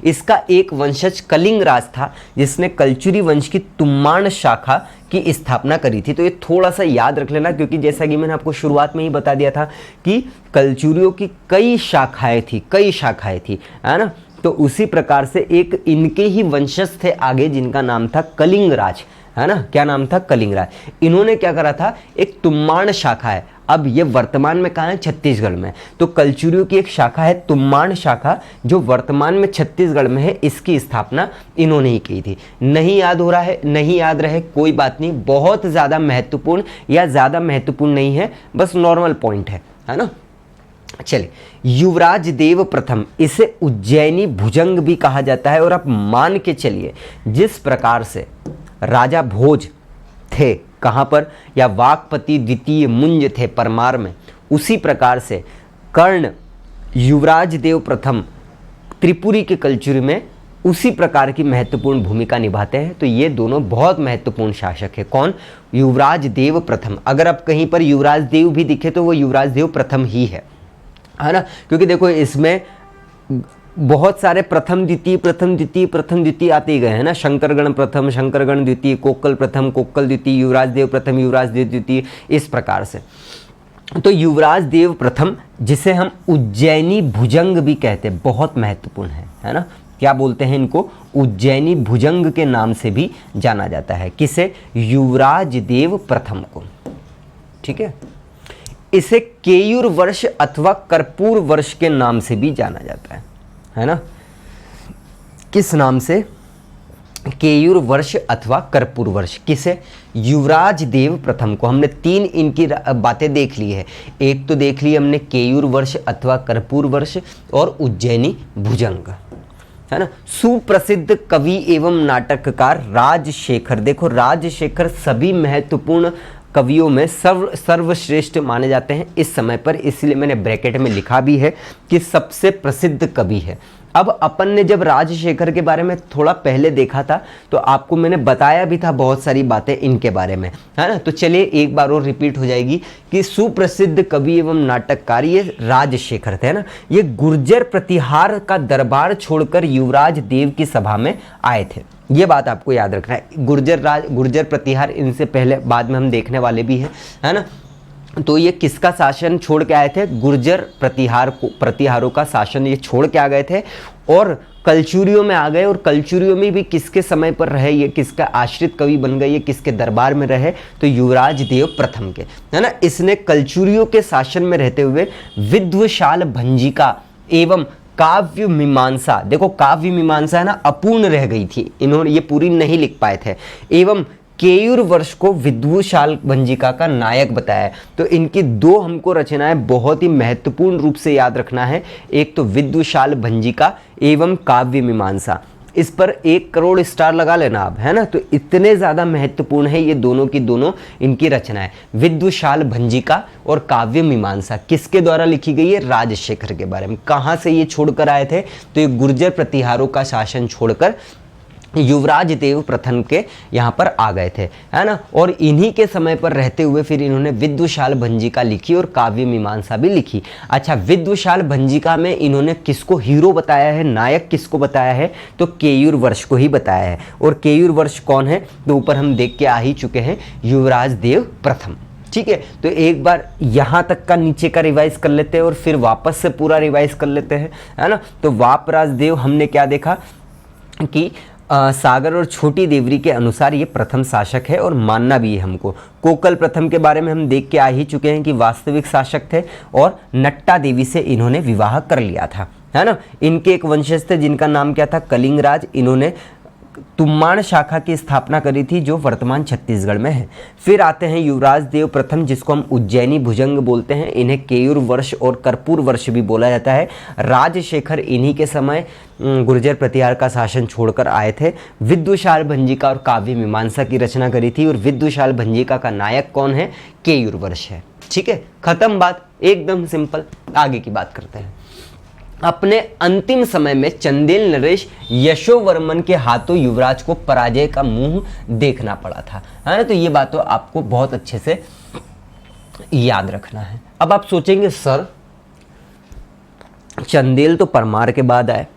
इसका एक वंशज कलिंग राज था, जिसने कलचुरी वंश की तुम्माण शाखा की स्थापना करी थी। तो ये थोड़ा सा याद रख लेना, क्योंकि जैसा कि मैंने आपको शुरुआत में ही बता दिया था कि कलचुरियों की कई शाखाएं थी, है ना। तो उसी प्रकार से एक इनके ही वंशज थे आगे, जिनका नाम था कलिंग राज, है ना। क्या नाम था? कलिंग राज। इन्होंने क्या करा था? एक तुम्माण शाखा है, अब ये वर्तमान में कहाँ है? छत्तीसगढ़ में। तो कलचुरियों की एक शाखा है तुम्माण शाखा, जो वर्तमान में छत्तीसगढ़ में है, इसकी स्थापना इन्होंने ही की थी। नहीं याद हो रहा है, नहीं याद रहे कोई बात नहीं, बहुत ज़्यादा महत्वपूर्ण या ज़्यादा महत्वपूर्ण नहीं है, बस नॉर्मल पॉइंट है ना। चलिए, युवराज देव प्रथम, इसे उज्जैनी भुजंग भी कहा जाता है। और आप मान के चलिए, जिस प्रकार से राजा भोज थे कहाँ पर, या वाकपति द्वितीय मुंज थे परमार में, उसी प्रकार से कर्ण युवराज देव प्रथम त्रिपुरी के कलचुरी में उसी प्रकार की महत्वपूर्ण भूमिका निभाते हैं। तो ये दोनों बहुत महत्वपूर्ण शासक है। कौन? युवराज देव प्रथम। अगर आप कहीं पर युवराज देव भी दिखे तो वो युवराज देव प्रथम ही है ना, क्योंकि देखो इसमें बहुत सारे प्रथम द्वितीय आते ही गए हैं ना। शंकरगण प्रथम, शंकरगण द्वितीय, कोक्कल प्रथम, कोक्कल द्वितीय, युवराज देव प्रथम, युवराज देव द्वितीय, इस प्रकार से। तो युवराज देव प्रथम, जिसे हम उज्जैनी भुजंग भी कहते हैं, बहुत महत्वपूर्ण है ना। क्या बोलते हैं इनको? उज्जैनी भुजंग के नाम से भी जाना जाता है। किसे? युवराज देव प्रथम को, ठीक है। इसे केयूर वर्ष अथवा कर्पूर वर्ष के नाम से भी जाना जाता है ना। किस नाम से? केयूर वर्ष अथवा कर्पूर वर्ष। किसे? युवराज देव प्रथम को। हमने तीन इनकी बातें देख ली है। एक तो देख ली हमने केयूर वर्ष अथवा कर्पूर वर्ष, और उज्जैनी भुजंग, है ना। सुप्रसिद्ध कवि एवं नाटककार राजशेखर, देखो राजशेखर सभी महत्वपूर्ण कवियों में सर्वश्रेष्ठ माने जाते हैं इस समय पर, इसलिए मैंने ब्रैकेट में लिखा भी है कि सबसे प्रसिद्ध कवि है। अब अपन ने जब राजशेखर के बारे में थोड़ा पहले देखा था तो आपको मैंने बताया भी था बहुत सारी बातें इनके बारे में, है ना। तो चलिए एक बार और रिपीट हो जाएगी कि सुप्रसिद्ध कवि एवं नाटककार ये राजशेखर थे, ना। ये गुर्जर प्रतिहार का दरबार छोड़कर युवराज देव की सभा में आए थे। ये बात आपको याद रखना है। गुर्जर प्रतिहार इनसे पहले बाद में हम देखने वाले भी हैं, है ना। तो ये किसका शासन छोड़ के आए थे? गुर्जर प्रतिहारों का शासन ये छोड़ के आ गए थे और कलचुरियों में आ गए। और कलचुरियों में भी किसके समय पर रहे, ये किसका आश्रित कवि बन गए, ये किसके दरबार में रहे? तो युवराज देव प्रथम के, है ना। इसने कलचुरियों के शासन में रहते हुए विद्वशाल भंजिका एवं काव्य मीमांसा, देखो काव्य मीमांसा है ना अपूर्ण रह गई थी, इन्होंने ये पूरी नहीं लिख पाए थे, एवं केयूर वर्ष को विद्वशाल भंजिका का नायक बताया है। तो इनकी दो हमको रचनाएं बहुत ही महत्वपूर्ण रूप से याद रखना है, एक तो विद्वशाल भंजिका एवं काव्य मीमांसा। इस पर 1 करोड़ स्टार लगा लेना आप, है ना। तो इतने ज़्यादा महत्वपूर्ण है ये दोनों की दोनों इनकी रचनाएं, विद्वशाल भंजिका और काव्य मीमांसा। किसके द्वारा लिखी गई है? राजशेखर के बारे में। कहाँ से ये छोड़कर आए थे? तो ये गुर्जर प्रतिहारों का शासन छोड़कर युवराज देव प्रथम के यहाँ पर आ गए थे, है ना। और इन्हीं के समय पर रहते हुए फिर इन्होंने विद्वशाल भंजिका लिखी और काव्य मीमांसा भी लिखी। अच्छा, विद्वशाल भंजिका में इन्होंने किसको हीरो बताया है, नायक किसको बताया है? तो केयूर वर्ष को ही बताया है। और केयूर वर्ष कौन है? तो ऊपर हम देख के आ ही चुके हैं, युवराज देव प्रथम। ठीक है, तो एक बार यहाँ तक का नीचे का रिवाइज कर लेते हैं और फिर वापस से पूरा रिवाइज कर लेते हैं, है ना। तो वापराज देव हमने क्या देखा कि सागर और छोटी देवरी के अनुसार ये प्रथम शासक है और मानना भी है हमको। कोकल प्रथम के बारे में हम देख के आ ही चुके हैं कि वास्तविक शासक थे और नट्टा देवी से इन्होंने विवाह कर लिया था, है ना। इनके एक वंशज थे जिनका नाम क्या था? कलिंगराज। इन्होंने तुम्बाड़ शाखा की स्थापना करी थी जो वर्तमान छत्तीसगढ़ में है। फिर आते हैं युवराज देव प्रथम, जिसको हम उज्जैनी भुजंग बोलते हैं। इन्हें केयूर वर्ष और कर्पूर वर्ष भी बोला जाता है। राजशेखर इन्हीं के समय गुर्जर प्रतिहार का शासन छोड़कर आए थे। विद्वशाल भंजिका और काव्य मीमांसा की रचना करी थी और विद्वशाल भंजिका का नायक कौन है? केयूर वर्ष है। ठीक है, खत्म बात, एकदम सिंपल। आगे की बात करते हैं। अपने अंतिम समय में चंदेल नरेश यशोवर्मन के हाथों युवराज को पराजय का मुंह देखना पड़ा था, है ना। तो ये बात तो आपको बहुत अच्छे से याद रखना है। अब आप सोचेंगे सर चंदेल तो परमार के बाद आए,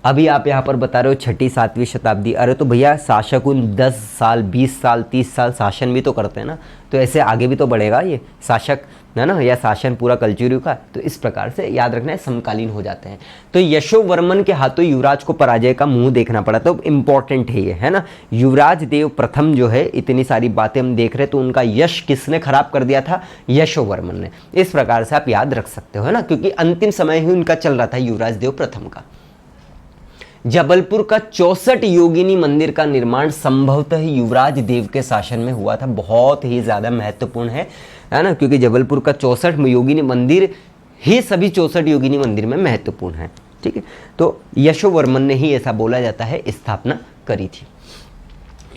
अभी आप यहाँ पर बता रहे हो 6वीं 7वीं शताब्दी। अरे तो भैया शासक उन 10 साल 20 साल 30 साल शासन भी तो करते हैं ना, तो ऐसे आगे भी तो बढ़ेगा ये शासक, है ना, या शासन पूरा कलचुरियों का। तो इस प्रकार से याद रखना है, समकालीन हो जाते हैं। तो यशोवर्मन के हाथों युवराज को पराजय का मुंह देखना पड़ा, तो इंपॉर्टेंट है ये, है ना। युवराज देव प्रथम जो है, इतनी सारी बातें हम देख रहे, तो उनका यश किसने खराब कर दिया था? यशोवर्मन ने। इस प्रकार से आप याद रख सकते हो, है ना, क्योंकि अंतिम समय ही उनका चल रहा था युवराज देव प्रथम का। जबलपुर का 64 योगिनी मंदिर का निर्माण संभवतः युवराज देव के शासन में हुआ था। बहुत ही ज़्यादा महत्वपूर्ण है ना, क्योंकि जबलपुर का 64 योगिनी मंदिर ही सभी 64 योगिनी मंदिर में महत्वपूर्ण है। ठीक है, तो यशोवर्मन ने ही ऐसा बोला जाता है स्थापना करी थी।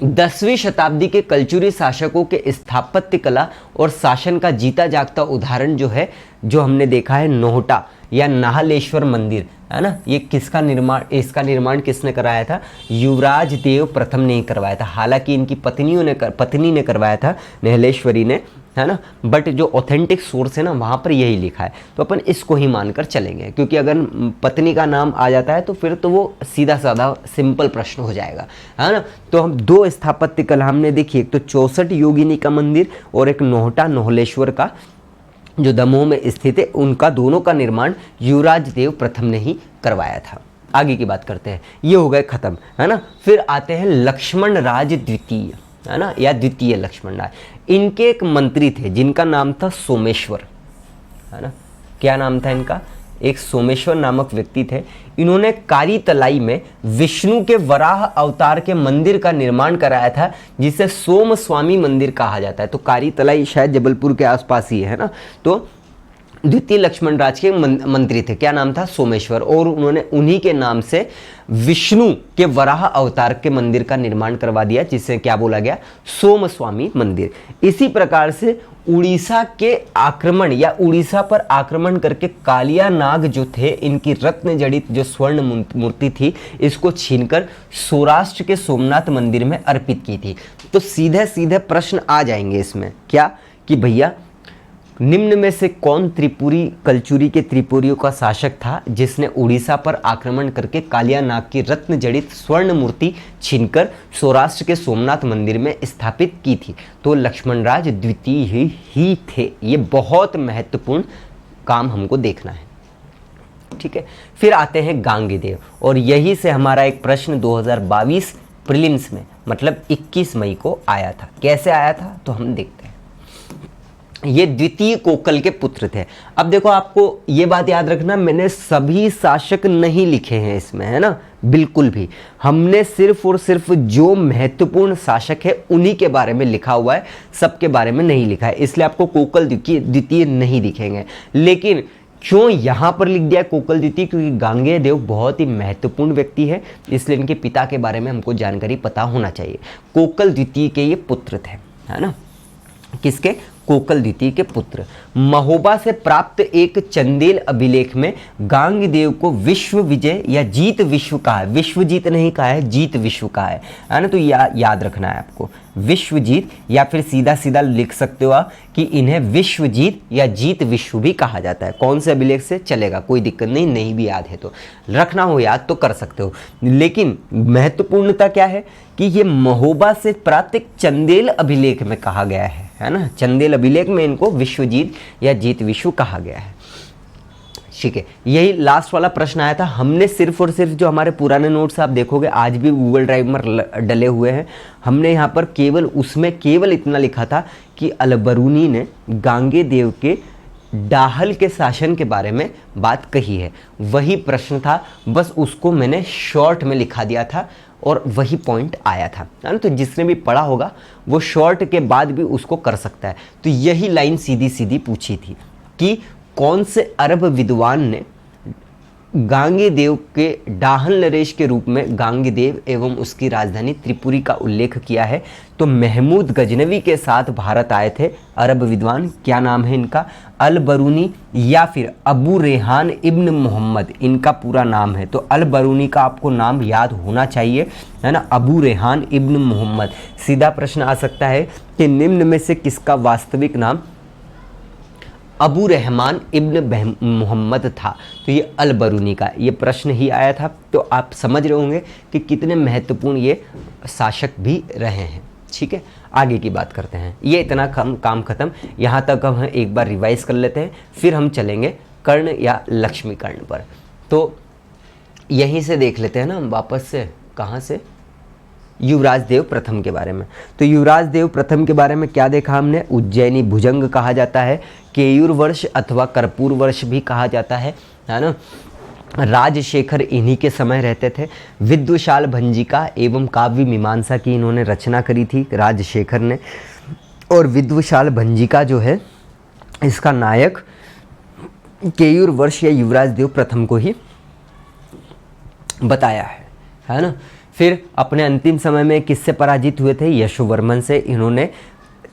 10वीं शताब्दी के कलचुरी शासकों के स्थापत्य कला और शासन का जीता जागता उदाहरण जो है, जो हमने देखा है नोहटा या नाहलेश्वर मंदिर, है ना। ये किसका निर्माण, इसका निर्माण किसने कराया था? युवराज देव प्रथम ने ही करवाया था। हालांकि इनकी पत्नी ने करवाया था, नाहलेश्वरी ने, है ना। बट जो ऑथेंटिक सोर्स है ना, वहाँ पर यही लिखा है, तो अपन इसको ही मानकर चलेंगे, क्योंकि अगर पत्नी का नाम आ जाता है तो फिर तो वो सीधा साधा सिंपल प्रश्न हो जाएगा, है ना। तो हम 2 स्थापत्य कला हमने देखी, एक तो 64 योगिनी का मंदिर और एक नोहटा नाहलेश्वर का जो दमोह में स्थित है, उनका दोनों का निर्माण युवराज देव प्रथम ने ही करवाया था। आगे की बात करते हैं, ये हो गए खत्म, है ना। फिर आते हैं लक्ष्मण राज द्वितीय, है ना, या द्वितीय लक्ष्मण राज। इनके एक मंत्री थे जिनका नाम था सोमेश्वर, है ना। क्या नाम था इनका? एक सोमेश्वर नामक व्यक्ति थे। इन्होंने कारी तलाई में विष्णु के वराह अवतार के मंदिर का निर्माण कराया था, जिसे सोम स्वामी मंदिर कहा जाता है। तो कारी तलाई शायद जबलपुर के आसपास ही है ना। तो द्वितीय लक्ष्मण राज के मंत्री थे, क्या नाम था, सोमेश्वर, और उन्होंने उन्हीं के नाम से विष्णु के वराह अवतार के मंदिर का निर्माण करवा दिया, जिसे क्या बोला गया, सोमस्वामी मंदिर। इसी प्रकार से उड़ीसा के आक्रमण या उड़ीसा पर आक्रमण करके कालिया नाग जो थे, इनकी रत्न जड़ित जो स्वर्ण मूर्ति थी, इसको छीनकर सौराष्ट्र के सोमनाथ मंदिर में अर्पित की थी। तो सीधे सीधे प्रश्न आ जाएंगे इसमें, क्या कि भैया निम्न में से कौन त्रिपुरी कलचुरी के त्रिपुरियों का शासक था जिसने उड़ीसा पर आक्रमण करके कालिया नाग की रत्न जड़ित स्वर्ण मूर्ति छीनकर सौराष्ट्र के सोमनाथ मंदिर में स्थापित की थी? तो लक्ष्मणराज द्वितीय ही थे। ये बहुत महत्वपूर्ण काम हमको देखना है, ठीक है। फिर आते हैं गांगेदेव, और यही से हमारा एक प्रश्न 2022 प्रीलिम्स में मतलब 21 मई को आया था। कैसे आया था तो हम देखते हैं। ये द्वितीय कोकल के पुत्र थे। अब देखो, आपको ये बात याद रखना, मैंने सभी शासक नहीं लिखे हैं इसमें, है ना, बिल्कुल भी। हमने सिर्फ और सिर्फ जो महत्वपूर्ण शासक है उन्हीं के बारे में लिखा हुआ है, सबके बारे में नहीं लिखा है, इसलिए आपको कोकल द्वितीय नहीं दिखेंगे। लेकिन क्यों यहाँ पर लिख दिया कोकल द्वितीय? क्योंकि गांगेयदेव बहुत ही महत्वपूर्ण व्यक्ति है, इसलिए इनके पिता के बारे में हमको जानकारी पता होना चाहिए। कोकल द्वितीय के ये पुत्र थे, है ना, किसके? कोकल द्वितीय के पुत्र। महोबा से प्राप्त एक चंदेल अभिलेख में गांगेयदेव को विश्व विजय या जीत विश्व कहा है। विश्व जीत नहीं कहा है, जीत विश्व कहा है ना। तो याद रखना है आपको, विश्व जीत, या फिर सीधा सीधा लिख सकते हो आप कि इन्हें विश्व जीत या जीत विश्व भी कहा जाता है। कौन से अभिलेख से? चलेगा, कोई दिक्कत नहीं, नहीं भी याद है तो रखना हो याद तो कर सकते हो। लेकिन महत्वपूर्णता क्या है कि ये महोबा से प्राप्त एक चंदेल अभिलेख में कहा गया है ना। चंदेल अभिलेख में इनको विश्वजीत या जीत विश्व कहा गया है, ठीक है। यही लास्ट वाला प्रश्न आया था। हमने सिर्फ और सिर्फ जो हमारे पुराने नोट्स आप देखोगे आज भी गूगल ड्राइव में डले हुए हैं, हमने यहाँ पर केवल उसमें केवल इतना लिखा था कि अलबरूनी ने गांगेयदेव के डाहल के शासन के बारे में बात कही है। वही प्रश्न था, बस उसको मैंने शॉर्ट में लिखा दिया था और वही पॉइंट आया था, है ना। तो जिसने भी पढ़ा होगा वो शॉर्ट के बाद भी उसको कर सकता है। तो यही लाइन सीधी सीधी पूछी थी कि कौन से अरब विद्वान ने गांगेयदेव के डाहल नरेश के रूप में गांगेयदेव एवं उसकी राजधानी त्रिपुरी का उल्लेख किया है? तो महमूद गजनवी के साथ भारत आए थे अरब विद्वान। क्या नाम है इनका? अल बरूनी या फिर अबू रेहान इब्न मोहम्मद, इनका पूरा नाम है। तो अल बरूनी का आपको नाम याद होना चाहिए, है ना, अबू रेहान इब्न मोहम्मद। सीधा प्रश्न आ सकता है कि निम्न में से किसका वास्तविक नाम अबू रहमान इब्न मोहम्मद था? तो ये अल बरूनी का ये प्रश्न ही आया था। तो आप समझ रहे होंगे कि कितने महत्वपूर्ण ये शासक भी रहे हैं, ठीक है। आगे की बात करते हैं। ये इतना काम खत्म, यहाँ तक हम एक बार रिवाइज कर लेते हैं, फिर हम चलेंगे कर्ण या लक्ष्मी कर्ण पर। तो यहीं से देख लेते हैं ना हम वापस से, कहाँ से? युवराज देव प्रथम के बारे में। तो युवराज देव प्रथम के बारे में क्या देखा हमने? उज्जैनी भुजंग कहा जाता है, केयूर वर्ष अथवा कर्पूर वर्ष भी कहा जाता है ना। राजशेखर इन्हीं के समय रहते थे। विद्वशाल भंजिका एवं काव्य मीमांसा की इन्होंने रचना करी थी राजशेखर ने। और विद्वशाल भंजिका जो है इसका नायक केयूर वर्ष या युवराज देव प्रथम को ही बताया है ना। फिर अपने अंतिम समय में किससे पराजित हुए थे? यशोवर्मन से। इन्होंने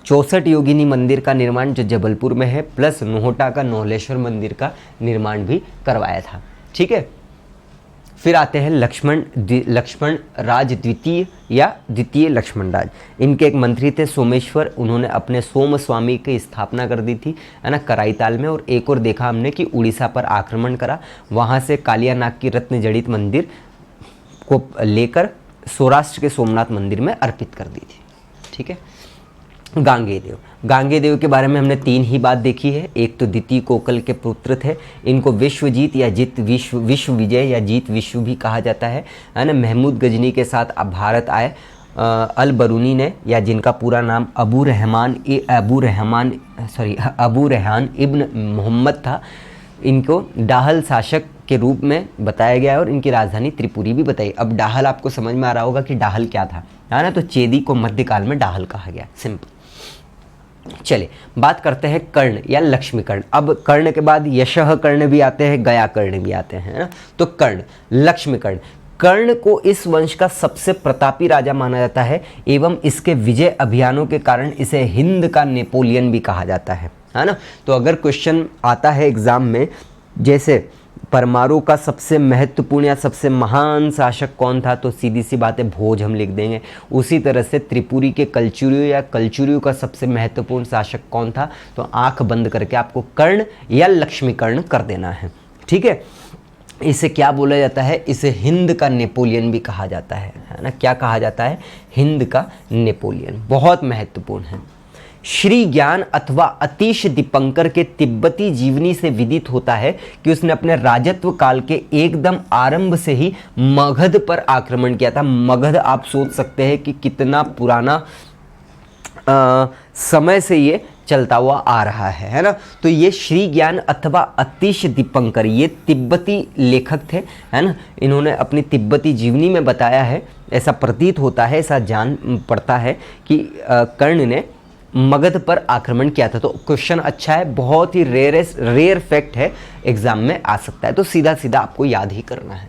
64 योगिनी मंदिर का निर्माण जो जबलपुर में है प्लस नोहटा का नौलेश्वर मंदिर का निर्माण भी करवाया था, ठीक है। फिर आते हैं लक्ष्मण राज द्वितीय या द्वितीय लक्ष्मण राज। इनके एक मंत्री थे सोमेश्वर, उन्होंने अपने सोम स्वामी की स्थापना कर दी थी, है ना, कराईताल में। और एक और देखा हमने कि उड़ीसा पर आक्रमण करा, वहाँ से कालिया नाग की रत्न जड़ित मंदिर को लेकर सौराष्ट्र के सोमनाथ मंदिर में अर्पित कर दी थी, ठीक है। गांगेयदेव के बारे में हमने 3 ही बात देखी है। एक तो द्वितीय कोकल के पुत्र थे, इनको विश्वजीत या जीत विश्व विजय या जीत विश्व भी कहा जाता है ना। महमूद गजनी के साथ अब भारत आए अल बरूनी ने, या जिनका पूरा नाम अबू रेहान इब्न मोहम्मद था। इनको डाहल शासक के रूप में बताया गया है और इनकी राजधानी त्रिपुरी भी बताई। अब डाहल आपको समझ में आ रहा होगा कि डाहल क्या था, है ना। तो चेदी को मध्यकाल में डाहल कहा गया, सिंपल। चलिए बात करते हैं कर्ण या लक्ष्मी कर्ण। अब कर्ण के बाद यशः कर्ण भी आते हैं, गया कर्ण भी आते हैं, है ना। तो कर्ण, लक्ष्मी कर्ण, कर्ण को इस वंश का सबसे प्रतापी राजा माना जाता है एवं इसके विजय अभियानों के कारण इसे हिंद का नेपोलियन भी कहा जाता है ना। तो अगर क्वेश्चन आता है एग्जाम में, जैसे परमाणु का सबसे महत्वपूर्ण या सबसे महान शासक कौन था, तो सीधी सी बात है भोज हम लिख देंगे। उसी तरह से त्रिपुरी के कलचुरियों या कलचुरियों का सबसे महत्वपूर्ण शासक कौन था, तो आंख बंद करके आपको कर्ण या लक्ष्मी कर्ण कर देना है, ठीक है। इसे क्या बोला जाता है, इसे हिंद का नेपोलियन भी कहा जाता है ना। क्या कहा जाता है, हिंद का नेपोलियन, बहुत महत्वपूर्ण है। श्री ज्ञान अथवा अतीश दीपंकर के तिब्बती जीवनी से विदित होता है कि उसने अपने राजत्व काल के एकदम आरंभ से ही मगध पर आक्रमण किया था। मगध आप सोच सकते हैं कि कितना पुराना समय से ये चलता हुआ आ रहा है ना। तो ये श्री ज्ञान अथवा अतीश दीपंकर ये तिब्बती लेखक थे, है ना। इन्होंने अपनी तिब्बती जीवनी में बताया है, ऐसा प्रतीत होता है, ऐसा जान पड़ता है कि कर्ण ने मगध पर आक्रमण किया था। तो क्वेश्चन अच्छा है, बहुत ही रेयर फैक्ट है, एग्जाम में आ सकता है, तो सीधा सीधा आपको याद ही करना है।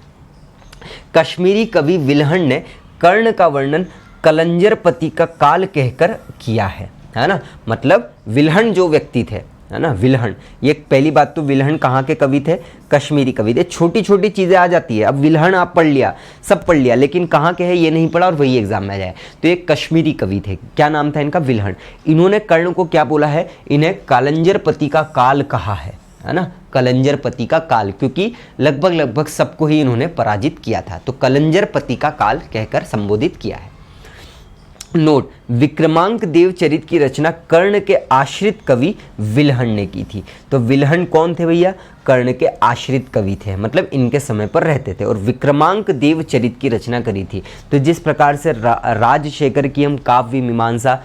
कश्मीरी कवि विल्हण ने कर्ण का वर्णन कलंजरपति का काल कहकर किया है ना। मतलब विल्हण जो व्यक्ति थे, है ना, विल्हण, ये पहली बात तो विल्हण कहाँ के कवि थे, कश्मीरी कवि थे। छोटी छोटी चीज़ें आ जाती है, अब विल्हण आप पढ़ लिया, सब पढ़ लिया, लेकिन कहाँ के है ये नहीं पढ़ा और वही एग्जाम में आ जाए। तो ये कश्मीरी कवि थे, क्या नाम था इनका, विल्हण। इन्होंने कर्ण को क्या बोला है, इन्हें कालंजरपति का काल कहा है ना, कलंजरपति का काल, क्योंकि लगभग सबको ही इन्होंने पराजित किया था। तो कलंजरपति का काल कहकर संबोधित किया है। नोट, विक्रमांक देवचरित की रचना कर्ण के आश्रित कवि विल्हण ने की थी। तो विल्हण कौन थे भैया, कर्ण के आश्रित कवि थे, मतलब इनके समय पर रहते थे, और विक्रमांक देवचरित की रचना करी थी। तो जिस प्रकार से राजशेखर की हम काव्य मीमांसा,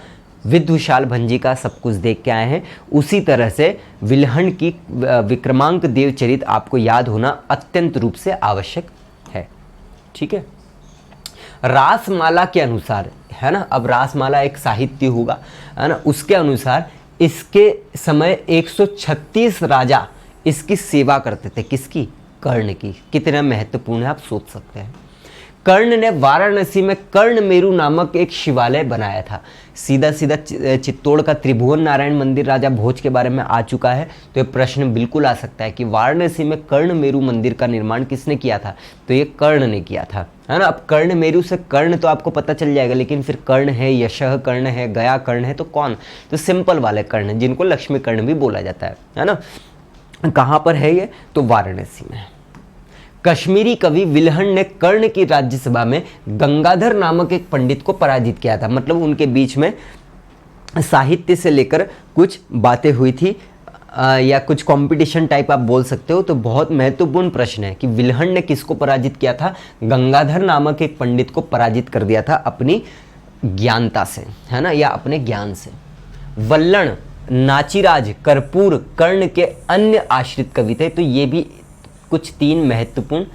विद्युशाल भंजी का सब कुछ देख के आए हैं, उसी तरह से विल्हण की विक्रमांक देवचरित आपको याद होना अत्यंत रूप से आवश्यक है, ठीक है। रासमाला के अनुसार, है ना, अब रासमाला एक साहित्य होगा, है ना, उसके अनुसार इसके समय 136 राजा इसकी सेवा करते थे, किसकी, कर्ण की। कितना महत्वपूर्ण है आप सोच सकते हैं। कर्ण ने वाराणसी में कर्ण मेरु नामक एक शिवालय बनाया था। सीधा सीधा चित्तौड़ का त्रिभुवन नारायण मंदिर राजा भोज के बारे में आ चुका है, तो ये प्रश्न बिल्कुल आ सकता है कि वाराणसी में कर्ण मेरु मंदिर का निर्माण किसने किया था, तो ये कर्ण ने किया था, है ना। अब कर्ण मेरु से कर्ण तो आपको पता चल जाएगा, लेकिन फिर कर्ण है, यशः कर्ण है, गया कर्ण है, तो कौन, तो सिंपल वाले कर्ण जिनको लक्ष्मी कर्ण भी बोला जाता है ना। कहाँ पर है ये, तो वाराणसी में। कश्मीरी कवि विल्हण ने कर्ण की राज्यसभा में गंगाधर नामक एक पंडित को पराजित किया था। मतलब उनके बीच में साहित्य से लेकर कुछ बातें हुई थी, या कुछ कंपटीशन टाइप आप बोल सकते हो। तो बहुत महत्वपूर्ण प्रश्न है कि विल्हण ने किसको पराजित किया था, गंगाधर नामक एक पंडित को पराजित कर दिया था अपनी ज्ञानता से, है ना, या अपने ज्ञान से। वल्लण, नाचिराज, कर्पूर कर्ण के अन्य आश्रित कवि थे। तो ये भी कुछ 3 महत्वपूर्ण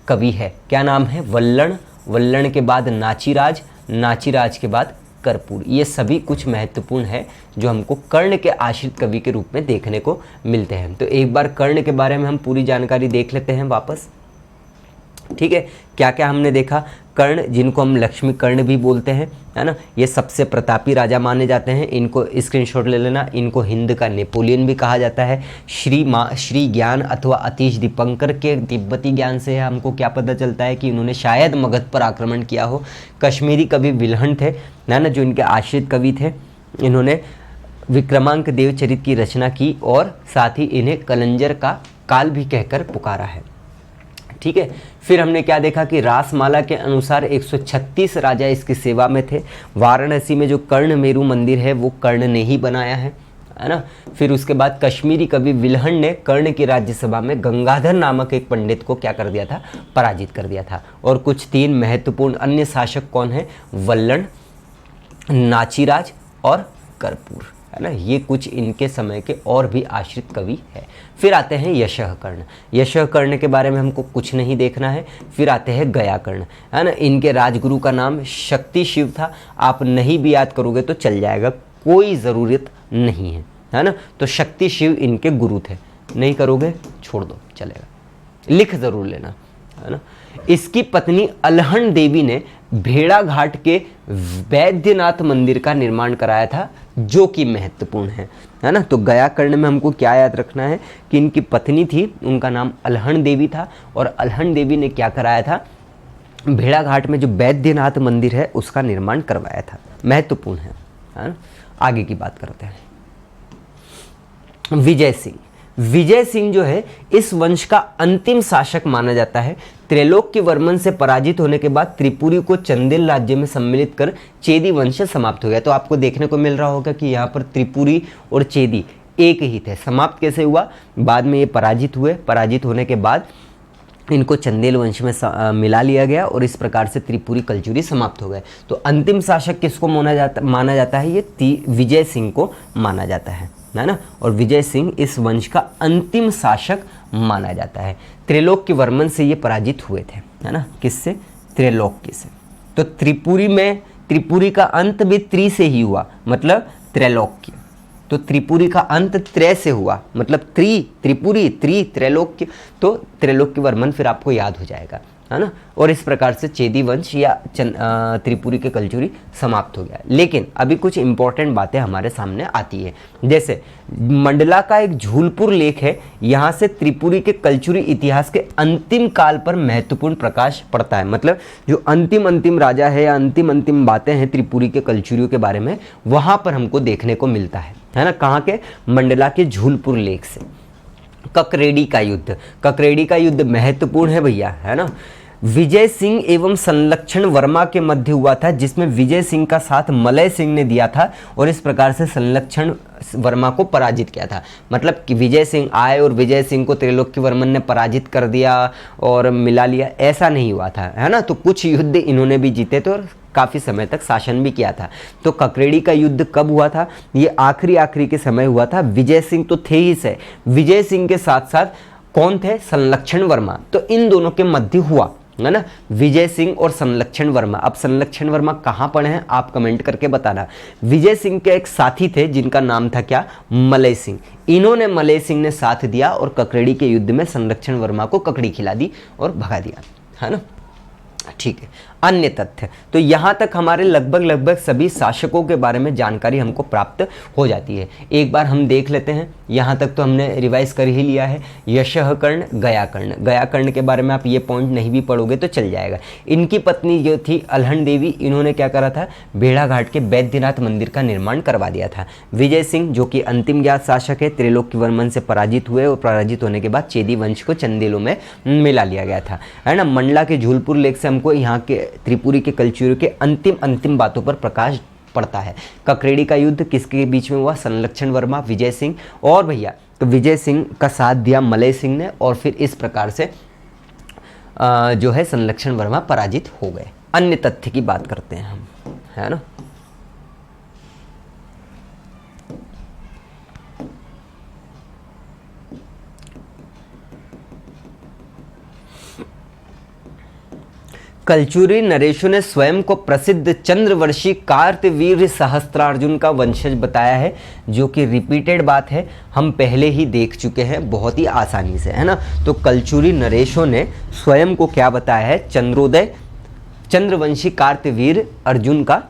कवि है। क्या नाम है, वल्लण, वल्लण के बाद नाचिराज, नाचिराज के बाद कर्पूर। ये सभी कुछ महत्वपूर्ण है जो हमको कर्ण के आश्रित कवि के रूप में देखने को मिलते हैं। तो एक बार कर्ण के बारे में हम पूरी जानकारी देख लेते हैं वापस, ठीक है। क्या क्या हमने देखा, कर्ण जिनको हम लक्ष्मी कर्ण भी बोलते हैं, है ना, ये सबसे प्रतापी राजा माने जाते हैं, इनको स्क्रीनशॉट ले लेना। इनको हिंद का नेपोलियन भी कहा जाता है। श्री ज्ञान अथवा अतीश दीपंकर के तिब्बती ज्ञान से हमको क्या पता चलता है कि इन्होंने शायद मगध पर आक्रमण किया हो। कश्मीरी कवि विल्हण थे, है ना, जो इनके आश्रित कवि थे। इन्होंने विक्रमांक देवचरित की रचना की और साथ ही इन्हें कलंजर का काल भी कहकर पुकारा है, ठीक है। फिर हमने क्या देखा कि रासमाला के अनुसार 136 राजा इसकी सेवा में थे। वाराणसी में जो कर्ण मेरु मंदिर है वो कर्ण ने ही बनाया है ना। फिर उसके बाद कश्मीरी कवि विल्हण ने कर्ण की राज्यसभा में गंगाधर नामक एक पंडित को क्या कर दिया था, पराजित कर दिया था। और कुछ 3 महत्वपूर्ण अन्य शासक कौन है, वल्लण, नाचिराज और कर्पूर, है ना। ये कुछ इनके समय के और भी आश्रित कवि है। फिर आते हैं यशः कर्ण। यशः कर्ण के बारे में हमको कुछ नहीं देखना है। फिर आते हैं गया कर्ण, है ना। इनके राजगुरु का नाम शक्ति शिव था। आप नहीं भी याद करोगे तो चल जाएगा, कोई ज़रूरत नहीं है ना। तो शक्ति शिव इनके गुरु थे। नहीं करोगे छोड़ दो, चलेगा, लिख ज़रूर लेना, है ना। इसकी पत्नी अलहन देवी ने भेड़ाघाट के वैद्यनाथ मंदिर का निर्माण कराया था, जो कि महत्वपूर्ण है ना। तो गयाकर्ण में हमको क्या याद रखना है कि इनकी पत्नी थी, उनका नाम अलहन देवी था, और अलहन देवी ने क्या कराया था, भेड़ाघाट में जो वैद्यनाथ मंदिर है उसका निर्माण करवाया था, महत्वपूर्ण है ना। आगे की बात करते हैं। विजय सिंह, विजय सिंह जो है इस वंश का अंतिम शासक माना जाता है। त्रैलोक्य वर्मन से पराजित होने के बाद त्रिपुरी को चंदेल राज्य में सम्मिलित कर चेदी वंश समाप्त हो गया। तो आपको देखने को मिल रहा होगा कि यहाँ पर त्रिपुरी और चेदी एक ही थे। समाप्त कैसे हुआ, बाद में ये पराजित हुए, पराजित होने के बाद इनको चंदेल वंश में मिला लिया गया और इस प्रकार से त्रिपुरी कलचुरी समाप्त हो गए। तो अंतिम शासक किसको माना जाता है, ये विजय सिंह को माना जाता है ना। और विजय सिंह इस वंश का अंतिम शासक माना जाता है। त्रैलोक्य वर्मन से ये पराजित हुए थे, है ना। किससे, त्रैलोक्य से। तो त्रिपुरी का अंत भी त्रि से ही हुआ, मतलब त्रैलोक्य। तो त्रिपुरी का अंत त्रय से हुआ, मतलब त्रिपुरी, त्रैलोक्य। तो त्रैलोक्य वर्मन फिर आपको याद हो जाएगा, है ना। और इस प्रकार से चेदी वंश या त्रिपुरी के कलचुरी समाप्त हो गया। लेकिन अभी कुछ इंपॉर्टेंट बातें हमारे सामने आती है, जैसे मंडला का एक झूलपुर लेख है, यहाँ से त्रिपुरी के कलचुरी इतिहास के अंतिम काल पर महत्वपूर्ण प्रकाश पड़ता है। मतलब जो अंतिम राजा है या अंतिम बातें हैं त्रिपुरी के कलचुरियों के बारे में, वहाँ पर हमको देखने को मिलता है ना। कहाँ के, मंडला के झूलपुर लेख से। ककरेडी का युद्ध महत्वपूर्ण है भैया, है ना। विजय सिंह एवं संलक्षण वर्मा के मध्य हुआ था, जिसमें विजय सिंह का साथ मलय सिंह ने दिया था और इस प्रकार से संलक्षण वर्मा को पराजित किया था। मतलब कि विजय सिंह आए और विजय सिंह को त्रैलोक्य वर्मन ने पराजित कर दिया और मिला लिया, ऐसा नहीं हुआ था, है ना। तो कुछ युद्ध इन्होंने भी जीते थे और काफ़ी समय तक शासन भी किया था। तो ककरेडी का युद्ध कब हुआ था, ये आखिरी के समय हुआ था। विजय सिंह तो थे ही से, विजय सिंह के साथ साथ कौन थे, संलक्षण वर्मा। तो इन दोनों के मध्य हुआ, है ना, विजय सिंह और संलक्षण वर्मा। अब संलक्षण वर्मा कहाँ पढ़े हैं आप कमेंट करके बताना। विजय सिंह के एक साथी थे जिनका नाम था क्या, मलय सिंह। इन्होंने, मलय सिंह ने साथ दिया और ककरेडी के युद्ध में संलक्षण वर्मा को ककड़ी खिला दी और भगा दिया, है ना। ठीक है। अन्य तथ्य, तो यहाँ तक हमारे लगभग सभी शासकों के बारे में जानकारी हमको प्राप्त हो जाती है। एक बार हम देख लेते हैं, यहाँ तक तो हमने रिवाइज कर ही लिया है। यशकर्ण, गयाकर्ण के बारे में आप ये पॉइंट नहीं भी पढ़ोगे तो चल जाएगा। इनकी पत्नी जो थी अलहन देवी, इन्होंने क्या करा था, भेड़ाघाट के वैद्यनाथ मंदिर का निर्माण करवा दिया था। विजय सिंह जो कि अंतिम ज्ञात शासक है, त्रैलोक्य वर्मन से पराजित हुए और पराजित होने के बाद चेदी वंश को चंदेलों में मिला लिया गया था, है ना। मंडला के झूलपुर लेख से हमको यहाँ के त्रिपुरी के कलचुरी के अंतिम बातों पर प्रकाश पड़ता है। ककरेडी का युद्ध किसके बीच में हुआ, संलक्षण वर्मा, विजय सिंह। और भैया तो विजय सिंह का साथ दिया मलय सिंह ने और फिर इस प्रकार से जो है संलक्षण वर्मा पराजित हो गए। अन्य तथ्य की बात करते हैं हम, है ना। कलचुरी नरेशों ने स्वयं को प्रसिद्ध चंद्रवर्षी कार्तवीर्य सहस्त्रार्जुन का वंशज बताया है, जो कि रिपीटेड बात है, हम पहले ही देख चुके हैं बहुत ही आसानी से, है ना। तो कलचुरी नरेशों ने स्वयं को क्या बताया है, चंद्रवंशी कार्तवीर्य अर्जुन का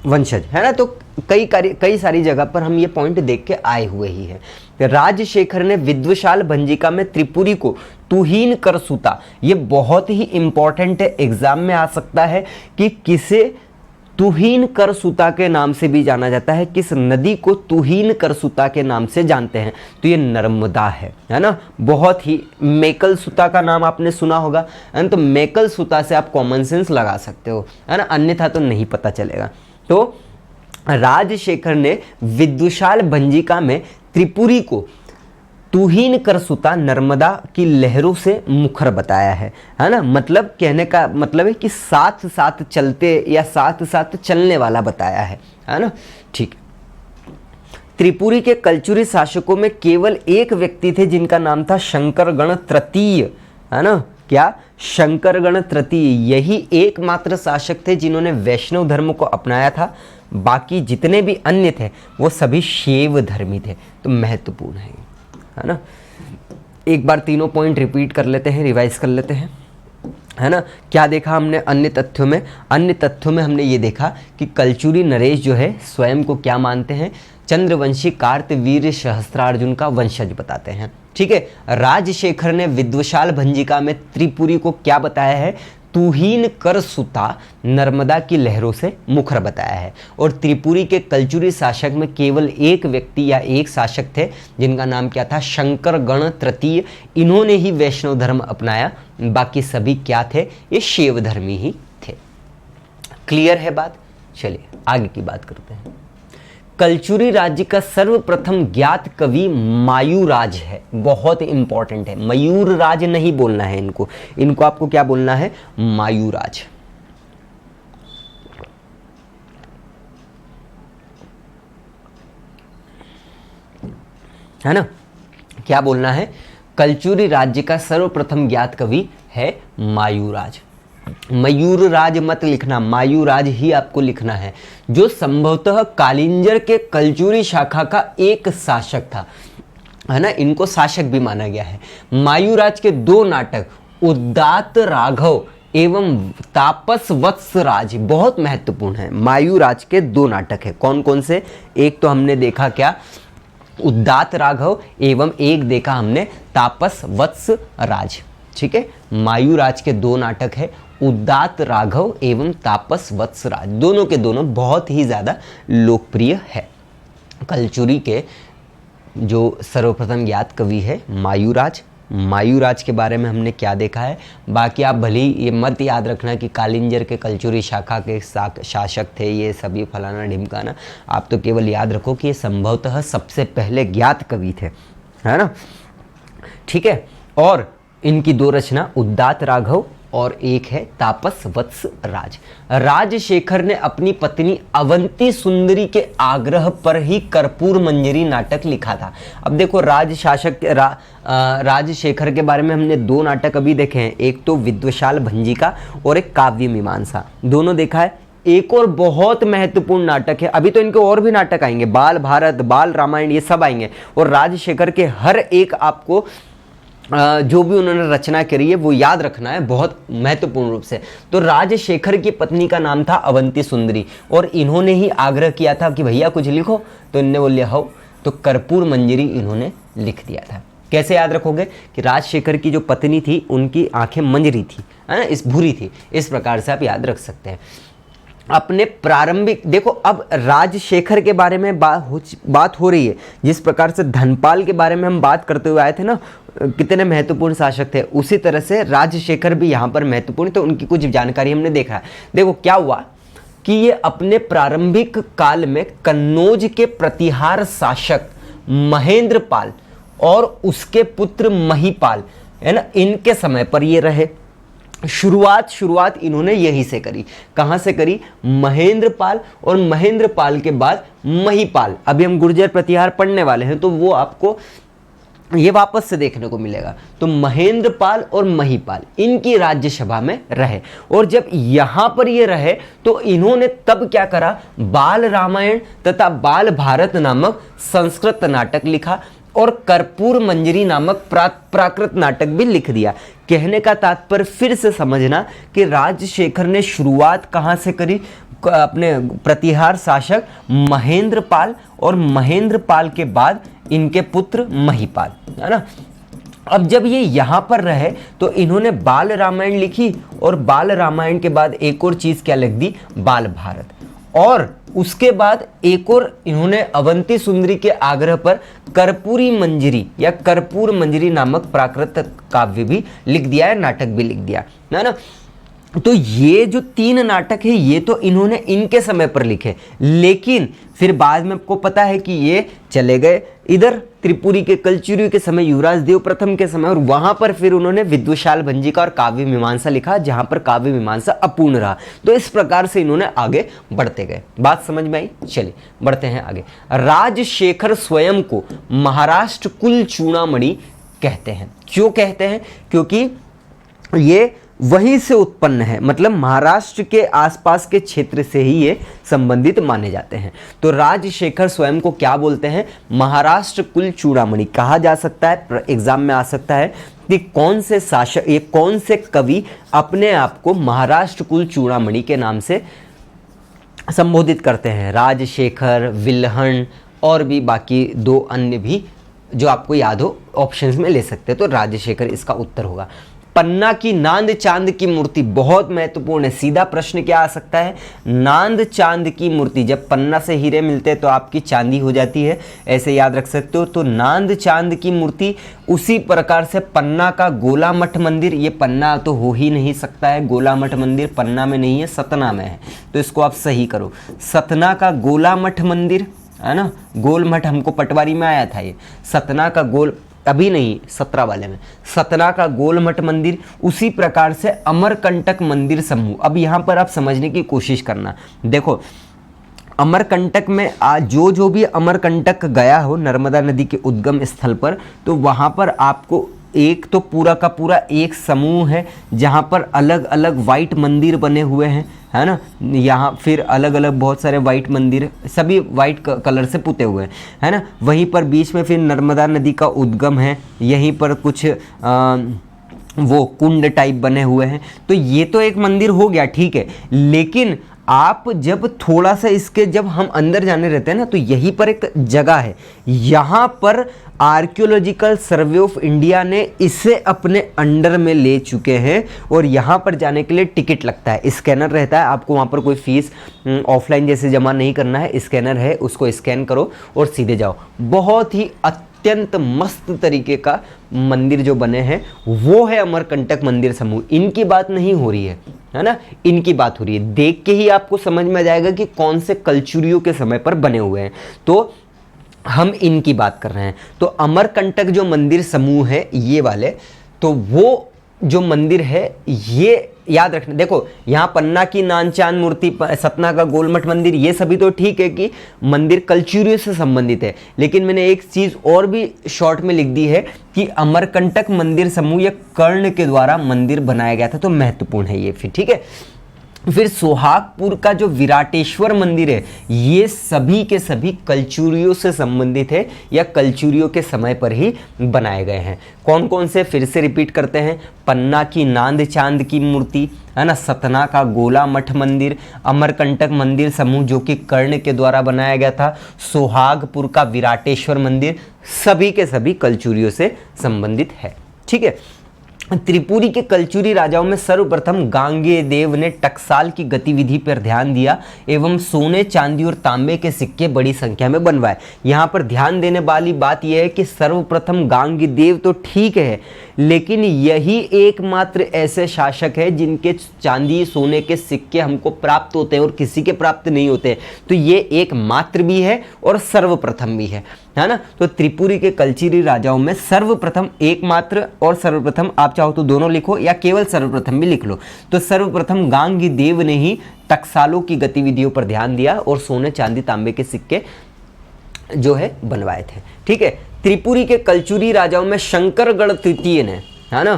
वंशज, है ना। तो कई सारी जगह पर हम ये पॉइंट देख के आए हुए ही हैं। राजशेखर ने विद्वशाल भंजिका में त्रिपुरी को तुहीन कर सूता, ये बहुत ही इंपॉर्टेंट है, एग्जाम में आ सकता है कि किसे तुहीन कर सूता के नाम से भी जाना जाता है, किस नदी को तुहीन कर सूता के नाम से जानते हैं, तो ये नर्मदा है ना। बहुत ही, मेकल सूता का नाम आपने सुना होगा, है ना। तो मेकल सूता से आप कॉमन सेंस लगा सकते हो, है ना, अन्यथा तो नहीं पता चलेगा। तो राजशेखर ने विद्वशाल भंजिका में त्रिपुरी को तुहीन कर सुता नर्मदा की लहरों से मुखर बताया है ना। मतलब कहने का मतलब है कि साथ साथ चलते या साथ साथ चलने वाला बताया है ना। ठीक। त्रिपुरी के कलचुरी शासकों में केवल एक व्यक्ति थे जिनका नाम था शंकरगण तृतीय, है ना। क्या, शंकरगण तृतीय, यही एकमात्र शासक थे जिन्होंने वैष्णव धर्म को अपनाया था। बाकी जितने भी अन्य थे वो सभी शैव धर्मी थे। तो महत्वपूर्ण है ना। एक बार तीनों पॉइंट रिपीट कर लेते हैं, रिवाइज कर लेते हैं, है ना। क्या देखा हमने अन्य तथ्यों में? अन्य तथ्यों में हमने ये देखा कि कलचुरी नरेश जो है स्वयं को क्या मानते हैं? चंद्रवंशी कार्तवीर्य सहस्त्रार्जुन का वंशज बताते हैं। ठीक है। राजशेखर ने विद्वशाल भंजिका में त्रिपुरी को क्या बताया है? तुहीन कर सुता नर्मदा की लहरों से मुखर बताया है। और त्रिपुरी के कलचुरी शासक में केवल एक व्यक्ति या एक शासक थे जिनका नाम क्या था? शंकर गण तृतीय। इन्होंने ही वैष्णव धर्म अपनाया, बाकी सभी क्या थे? ये शैव धर्मी ही थे। क्लियर है बात? चलिए आगे की बात करते हैं। कलचुरी राज्य का सर्वप्रथम ज्ञात कवि मायूराज है। बहुत इंपॉर्टेंट है, मयूरराज नहीं बोलना है इनको, इनको आपको क्या बोलना है? मायूराज। है ना। क्या बोलना है? कलचुरी राज्य का सर्वप्रथम ज्ञात कवि है मायूराज। मयूरराज मत लिखना, मायूराज ही आपको लिखना है, जो संभवतः कालिंजर के कलचुरी शाखा का एक शासक था, है ना। इनको शासक भी माना गया है। मायूराज के दो नाटक उदात राघव एवं तापस वत्सराज बहुत महत्वपूर्ण है। मायूराज के दो नाटक है, कौन कौन से? एक तो हमने देखा क्या? उदात राघव, एवं एक देखा हमने तापस वत्सराज। ठीक है। मायूराज के दो नाटक है उदात राघव एवं तापस वत्सराज, दोनों के दोनों बहुत ही ज़्यादा लोकप्रिय है। कलचुरी के जो सर्वप्रथम ज्ञात कवि है मायूराज। मायूराज के बारे में हमने क्या देखा है? बाकी आप भले ही ये मत याद रखना कि कालिंजर के कलचुरी शाखा के शासक थे ये सभी फलाना ढिमकाना, आप तो केवल याद रखो कि ये संभवतः सबसे पहले ज्ञात कवि थे, है ना। ठीक है। और इनकी दो रचना उदात राघव और एक है तापस वत्स राज। राजशेखर ने अपनी पत्नी अवंती सुंदरी के आग्रह पर ही कर्पूर मंजरी नाटक लिखा था। अब देखो राजशेखर के बारे में हमने दो नाटक अभी देखे हैं, एक तो विद्वशाल भंजिका और एक काव्य मीमांसा, दोनों देखा है। एक और बहुत महत्वपूर्ण नाटक है, अभी तो इनके और भी नाटक आएंगे, बाल भारत, बाल रामायण, ये सब आएंगे। और राजशेखर के हर एक आपको जो भी उन्होंने रचना करी है वो याद रखना है बहुत महत्वपूर्ण रूप से। तो राजशेखर की पत्नी का नाम था अवंती सुंदरी और इन्होंने ही आग्रह किया था कि भैया कुछ लिखो, तो इन्होंने बोले हो, तो कर्पूर मंजरी इन्होंने लिख दिया था। कैसे याद रखोगे कि राजशेखर की जो पत्नी थी उनकी आंखें मंजरी थी, है ना, इस भूरी थी, इस प्रकार से आप याद रख सकते हैं। अपने प्रारंभिक देखो, अब राजशेखर के बारे में बात हो रही है, जिस प्रकार से धनपाल के बारे में हम बात करते हुए आए थे ना, कितने महत्वपूर्ण शासक थे, उसी तरह से राजशेखर भी यहाँ पर महत्वपूर्ण, तो उनकी कुछ जानकारी हमने देखा है। देखो क्या हुआ कि ये अपने प्रारंभिक काल में कन्नौज के प्रतिहार शासक महेंद्रपाल और उसके पुत्र महिपाल, है ना, इनके समय पर ये रहे। शुरुआत इन्होंने यहीं से करी। कहां से करी? महेंद्रपाल, और महेंद्रपाल के बाद महिपाल। अभी हम गुर्जर प्रतिहार पढ़ने वाले हैं तो वो आपको ये वापस से देखने को मिलेगा। तो महेंद्रपाल और महिपाल इनकी राज्यसभा में रहे, और जब यहां पर ये रहे तो इन्होंने तब क्या करा? बाल रामायण तथा बाल भारत नामक संस्कृत नाटक लिखा और कर्पूर मंजरी नामक प्राकृत नाटक भी लिख दिया। कहने का तात्पर्य फिर से समझना कि राजशेखर ने शुरुआत कहां से करी? अपने प्रतिहार शासक महेंद्रपाल, और महेंद्रपाल के बाद इनके पुत्र महिपाल, है ना। अब जब ये यहाँ पर रहे तो इन्होंने बाल रामायण लिखी, और बाल रामायण के बाद एक और चीज़ क्या लिख दी? बाल भारत। और उसके बाद एक और इन्होंने अवंती सुंदरी के आग्रह पर कर्पूरी मंजरी या कर्पूर मंजरी नामक प्राकृत काव्य भी लिख दिया है, नाटक भी लिख दिया, है ना। तो ये जो तीन नाटक है ये तो इन्होंने इनके समय पर लिखे, लेकिन फिर बाद में आपको पता है कि ये चले गए इधर त्रिपुरी के कलचुरी के समय, युवराज देव प्रथम के समय, और वहां पर फिर उन्होंने विद्वशाल भंजिका और काव्य मीमांसा लिखा, जहां पर काव्य मीमांसा अपूर्ण रहा। तो इस प्रकार से इन्होंने आगे बढ़ते गए। बात समझ में आई? चलिए बढ़ते हैं आगे। राजशेखर स्वयं को महाराष्ट्र कुल चूड़ामणि कहते हैं। क्यों कहते हैं? क्योंकि ये वहीं से उत्पन्न है, मतलब महाराष्ट्र के आसपास के क्षेत्र से ही ये संबंधित माने जाते हैं। तो राजशेखर स्वयं को क्या बोलते हैं? महाराष्ट्र कुल चूड़ामणि कहा जा सकता है। एग्जाम में आ सकता है कि कौन से शासक, ये कौन से कवि अपने आप को महाराष्ट्र कुल चूड़ामणि के नाम से संबोधित करते हैं? राजशेखर, विल्हण और भी बाकी दो अन्य भी जो आपको याद हो ऑप्शंस में ले सकते हैं। तो राजशेखर इसका उत्तर होगा। पन्ना की नांद चांद की मूर्ति बहुत महत्वपूर्ण है। सीधा प्रश्न क्या आ सकता है? नांद चांद की मूर्ति, जब पन्ना से हीरे मिलते हैं तो आपकी चांदी हो जाती है, ऐसे याद रख सकते हो। तो नांद चांद की मूर्ति, उसी प्रकार से पन्ना का गोला मठ मंदिर, ये पन्ना तो हो ही नहीं सकता है, गोला मठ मंदिर पन्ना में नहीं है, सतना में है, तो इसको आप सही करो। सतना का गोला मठ मंदिर है ना, गोल मठ हमको पटवारी में आया था, ये सतना का गोल, अभी नहीं 17 वाले में, सतना का गोल मठ मंदिर। उसी प्रकार से अमरकंटक मंदिर समूह, अब यहाँ पर आप समझने की कोशिश करना। देखो अमरकंटक में जो भी अमरकंटक गया हो नर्मदा नदी के उद्गम स्थल पर, तो वहाँ पर आपको एक तो पूरा का पूरा एक समूह है जहाँ पर अलग अलग वाइट मंदिर बने हुए हैं, है ना। यहाँ फिर अलग अलग बहुत सारे वाइट मंदिर, सभी वाइट कलर से पुते हुए हैं, है ना। वहीं पर बीच में फिर नर्मदा नदी का उद्गम है, यहीं पर कुछ वो कुंड टाइप बने हुए हैं। तो ये तो एक मंदिर हो गया, ठीक है, लेकिन आप जब थोड़ा सा इसके जब हम अंदर जाने रहते हैं ना, तो यहीं पर एक जगह है, यहाँ पर आर्कियोलॉजिकल सर्वे ऑफ इंडिया ने इसे अपने अंडर में ले चुके हैं और यहाँ पर जाने के लिए टिकट लगता है, स्कैनर रहता है, आपको वहाँ पर कोई फीस ऑफलाइन जैसे जमा नहीं करना है, स्कैनर है, उसको स्कैन करो और सीधे जाओ। बहुत ही अत्यंत मस्त तरीके का मंदिर जो बने हैं वो है अमरकंटक मंदिर समूह। इनकी बात नहीं हो रही है ना, इनकी बात हो रही है। देख के ही आपको समझ में आ जाएगा कि कौन से कलचुरियों के समय पर बने हुए हैं, तो हम इनकी बात कर रहे हैं। तो अमरकंटक जो मंदिर समूह है ये वाले, तो वो जो मंदिर है ये याद रखना। देखो यहाँ पन्ना की नानचांद मूर्ति, सतना का गोलमठ मंदिर, ये सभी तो ठीक है कि मंदिर कल्चुरियों से संबंधित है, लेकिन मैंने एक चीज़ और भी शॉर्ट में लिख दी है कि अमरकंटक मंदिर समूह या कर्ण के द्वारा मंदिर बनाया गया था, तो महत्वपूर्ण है ये फिर, ठीक है। फिर सोहागपुर का जो विराटेश्वर मंदिर है, ये सभी के सभी कल्चुरियों से संबंधित है या कल्चुरियों के समय पर ही बनाए गए हैं। कौन कौन से, फिर से रिपीट करते हैं, पन्ना की नांद चांद की मूर्ति, है ना, सतना का गोला मठ मंदिर, अमरकंटक मंदिर समूह जो कि कर्ण के द्वारा बनाया गया था, सोहागपुर का विराटेश्वर मंदिर, सभी के सभी कल्चुरियों से संबंधित है, ठीक है। त्रिपुरी के कल्चुरी राजाओं में सर्वप्रथम गांगेयदेव ने टकसाल की गतिविधि पर ध्यान दिया एवं सोने, चांदी और तांबे के सिक्के बड़ी संख्या में बनवाए। यहाँ पर ध्यान देने वाली बात यह है कि सर्वप्रथम गांगेयदेव तो ठीक है, लेकिन यही एकमात्र ऐसे शासक है जिनके चांदी सोने के सिक्के हमको प्राप्त होते हैं और किसी के प्राप्त नहीं होते। तो ये एकमात्र भी है और सर्वप्रथम भी है ना। तो त्रिपुरी के कल्चुरी राजाओं में सर्वप्रथम, एकमात्र और सर्वप्रथम, आप चाहो तो दोनों लिखो या केवल सर्वप्रथम भी लिख लो। तो सर्वप्रथम गांगेयदेव ने ही टकसालों की गतिविधियों पर ध्यान दिया और सोने, चांदी, तांबे के सिक्के जो है बनवाए थे, ठीक है। त्रिपुरी के कल्चुरी राजाओं में शंकरगण तृतीय ने, है ना,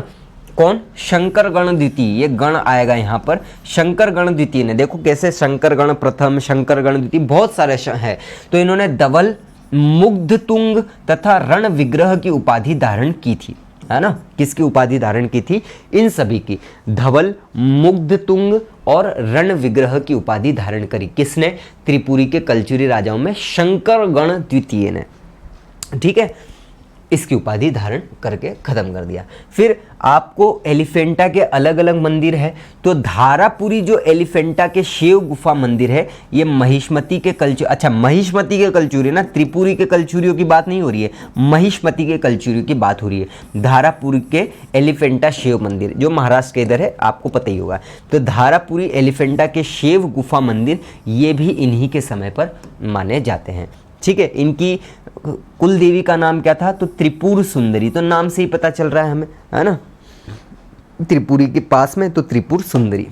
कौन, शंकरगण द्वितीय, ये गण आएगा यहाँ पर, शंकरगण द्वितीय ने, देखो कैसे शंकरगण प्रथम, शंकरगण द्वितीय, बहुत सारे है। तो इन्होंने धवल, मुग्धतुंग तथा रण विग्रह की उपाधि धारण की थी, है ना। किसकी उपाधि धारण की थी? इन सभी की, धवल, मुग्धतुंग और रण विग्रह की उपाधि धारण करी। किसने? त्रिपुरी के कल्चुरी राजाओं में शंकरगण द्वितीय ने, ठीक है, इसकी उपाधि धारण करके खत्म कर दिया। फिर आपको एलिफेंटा के अलग अलग मंदिर है, तो धारापुरी जो एलिफेंटा के शिव गुफा मंदिर है, ये महिष्मती के महिष्मती के कल्चुरी ना, त्रिपुरी के कल्चुरियों की बात नहीं हो रही है, महिष्मती के कल्चुरियों की बात हो रही है। धारापुरी के एलिफेंटा शिव मंदिर जो महाराष्ट्र के इधर है, आपको पता ही होगा। तो धारापुरी एलिफेंटा के शिव गुफा मंदिर, ये भी इन्हीं के समय पर माने जाते हैं, ठीक है। इनकी कुल देवी का नाम क्या था? तो त्रिपुर सुंदरी, तो नाम से ही पता चल रहा है हमें, है ना, त्रिपुरी के पास में, तो त्रिपुर सुंदरी,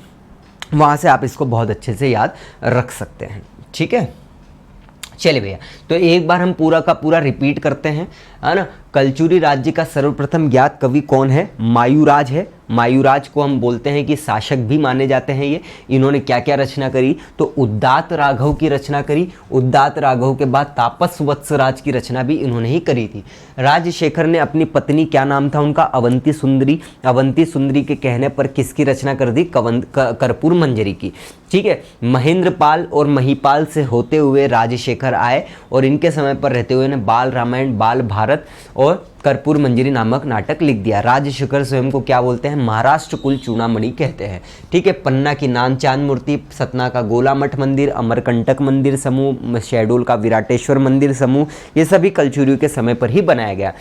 वहाँ से आप इसको बहुत अच्छे से याद रख सकते हैं, ठीक है। चलिए भैया, तो एक बार हम पूरा का पूरा रिपीट करते हैं, है ना। कलचुरी राज्य का सर्वप्रथम ज्ञात कवि कौन है? मायूराज है। मायूराज को हम बोलते हैं कि शासक भी माने जाते हैं ये। इन्होंने क्या क्या रचना करी? तो उदात राघव की रचना करी। उदात राघव के बाद तापस वत्सराज की रचना भी इन्होंने ही करी थी। राजशेखर ने अपनी पत्नी, क्या नाम था उनका? अवंती सुंदरी। अवंती सुंदरी के कहने पर किसकी रचना कर दी? कर्पूर मंजरी की। ठीक है। महेंद्रपाल और महिपाल से होते हुए राजशेखर आए और इनके समय पर रहते हुए ने बाल रामायण, बाल भारत और कर्पूर मंजरी नामक नाटक लिख दिया। राजशेखर स्वयं को क्या बोलते हैं? महाराष्ट्र कुल चूड़ामणि कहते हैं। ठीक है। पन्ना की नानचांद मूर्ति, सतना का गोला मठ मंदिर, अमरकंटक मंदिर समूह, शहडोल का विराटेश्वर मंदिर समूह, ये सभी कलचुरियों के समय पर ही बनाया गया।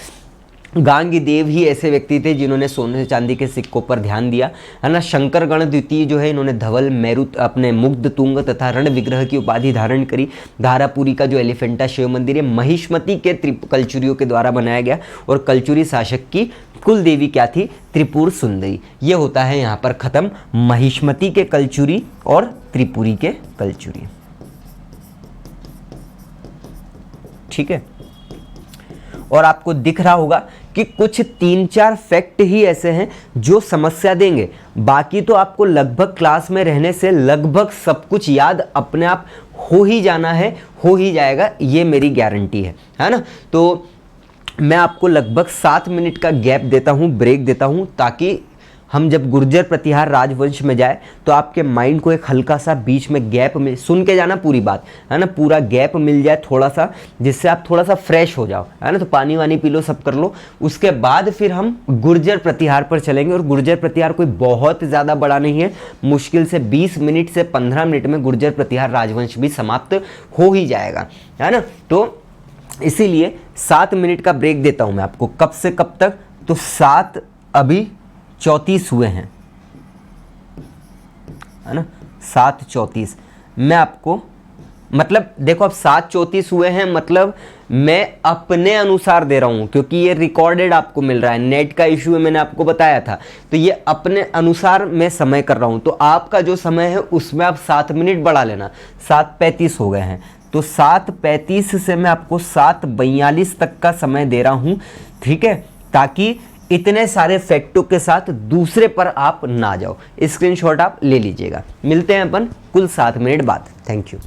गांगी देव ही ऐसे व्यक्ति थे जिन्होंने सोने से चांदी के सिक्कों पर ध्यान दिया, है ना। शंकरगण द्वितीय जो है, इन्होंने धवल, मेरु, अपने मुग्ध तुंग तथा रण विग्रह की उपाधि धारण करी। धारापुरी का जो एलिफेंटा शिव मंदिर है महिष्मति के कलचुरियों के द्वारा बनाया गया। और कलचुरी शासक की कुल देवी क्या थी? त्रिपुर सुंदरी। ये होता है यहाँ पर खत्म महिष्मति के कलचुरी और त्रिपुरी के कलचुरी। ठीक है। और आपको दिख रहा होगा कि कुछ 3-4 फैक्ट ही ऐसे हैं जो समस्या देंगे, बाकी तो आपको लगभग क्लास में रहने से लगभग सब कुछ याद अपने आप हो ही जाना है, हो ही जाएगा, ये मेरी गारंटी है ना। तो मैं आपको लगभग 7 मिनट का गैप देता हूँ, ब्रेक देता हूँ, ताकि हम जब गुर्जर प्रतिहार राजवंश में जाए तो आपके माइंड को एक हल्का सा बीच में गैप में सुन के जाना पूरी बात, है ना, पूरा गैप मिल जाए थोड़ा सा, जिससे आप थोड़ा सा फ्रेश हो जाओ, है ना। तो पानी वानी पी लो, सब कर लो, उसके बाद फिर हम गुर्जर प्रतिहार पर चलेंगे। और गुर्जर प्रतिहार कोई बहुत ज़्यादा बड़ा नहीं है, मुश्किल से 20 मिनट से 15 मिनट में गुर्जर प्रतिहार राजवंश भी समाप्त हो ही जाएगा, है ना। तो इसीलिए 7 मिनट का ब्रेक देता हूँ मैं आपको। कब से कब तक? तो 7 अभी 34 हुए हैं, है ना, 7:34। मैं आपको मतलब देखो, अब 7:34 हुए हैं, मतलब मैं अपने अनुसार दे रहा हूं, क्योंकि ये रिकॉर्डेड आपको मिल रहा है, नेट का इशू है, मैंने आपको बताया था। तो ये अपने अनुसार मैं समय कर रहा हूं, तो आपका जो समय है उसमें आप 7 मिनट बढ़ा लेना। 7:35 हो गए हैं, तो 7:35 से मैं आपको 7:42 तक का समय दे रहा हूं, ठीक है, ताकि इतने सारे फैक्टों के साथ दूसरे पर आप ना जाओ। स्क्रीनशॉट आप ले लीजिएगा। मिलते हैं अपन कुल 7 मिनट बाद। Thank you.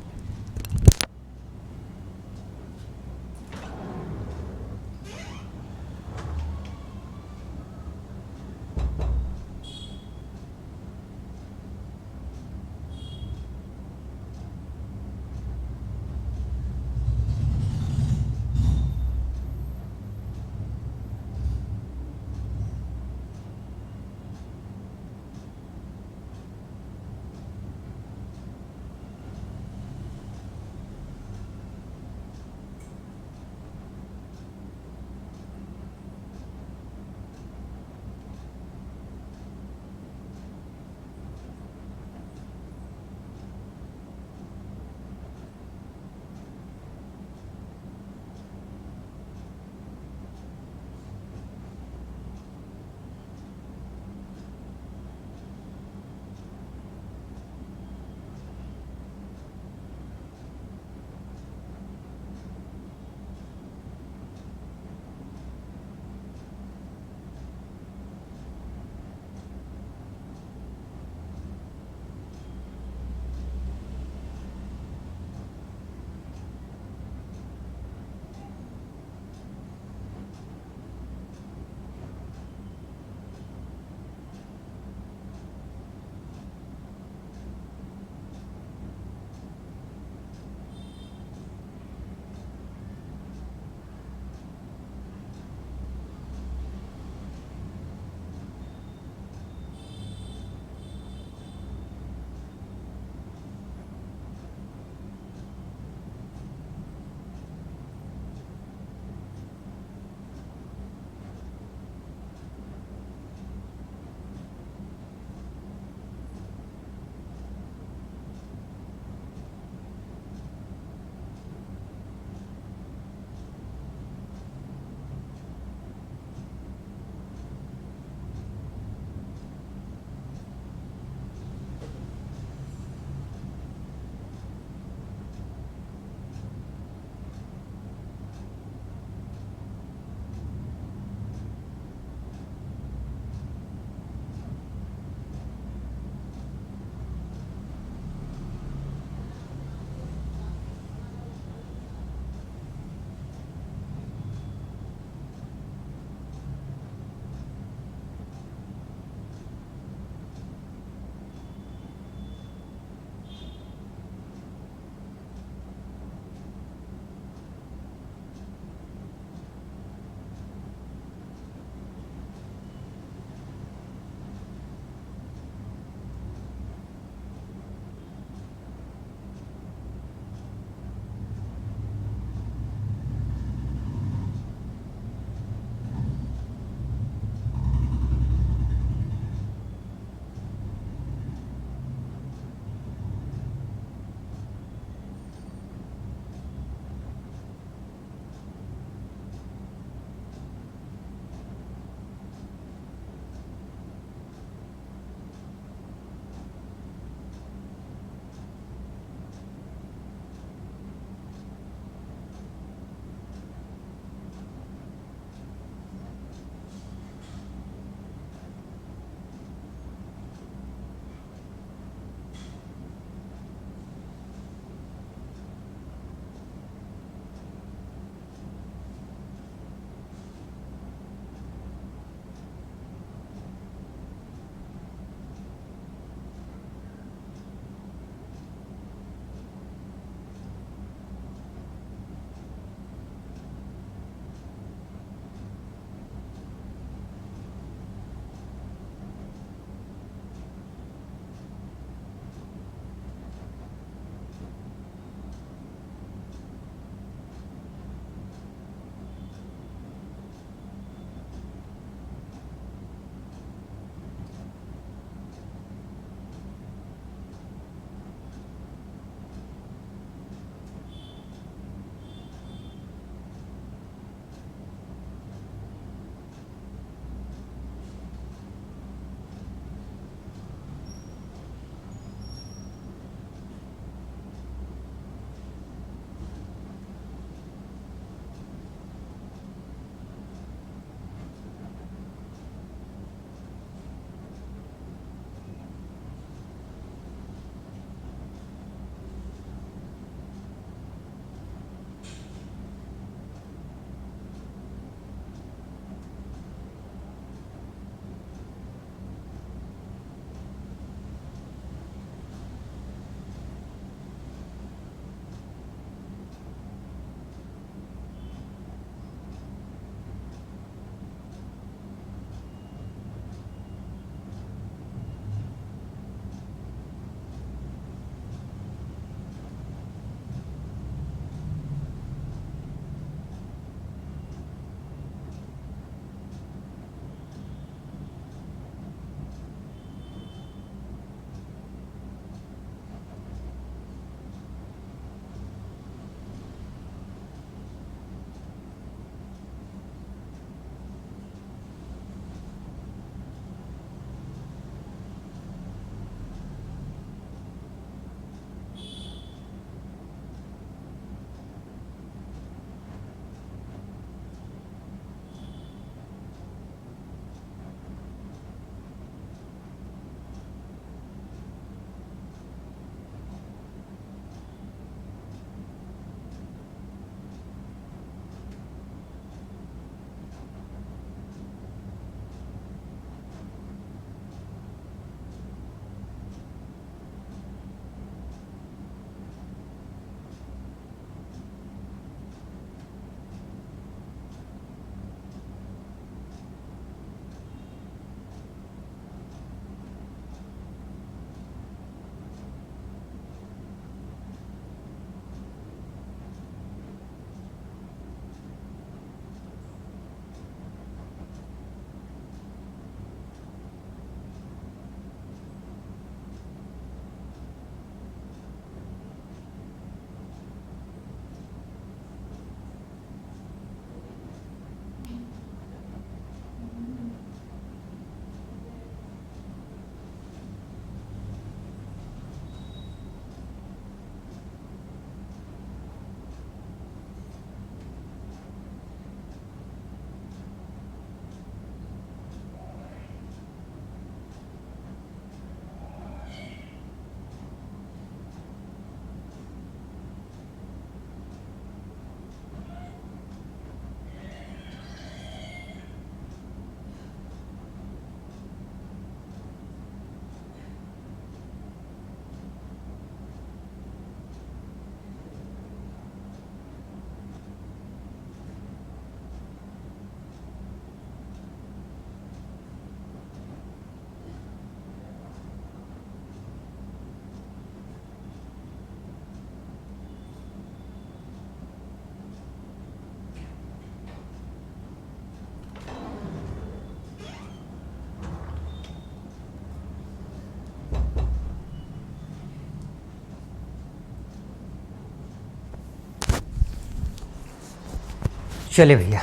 चले भैया,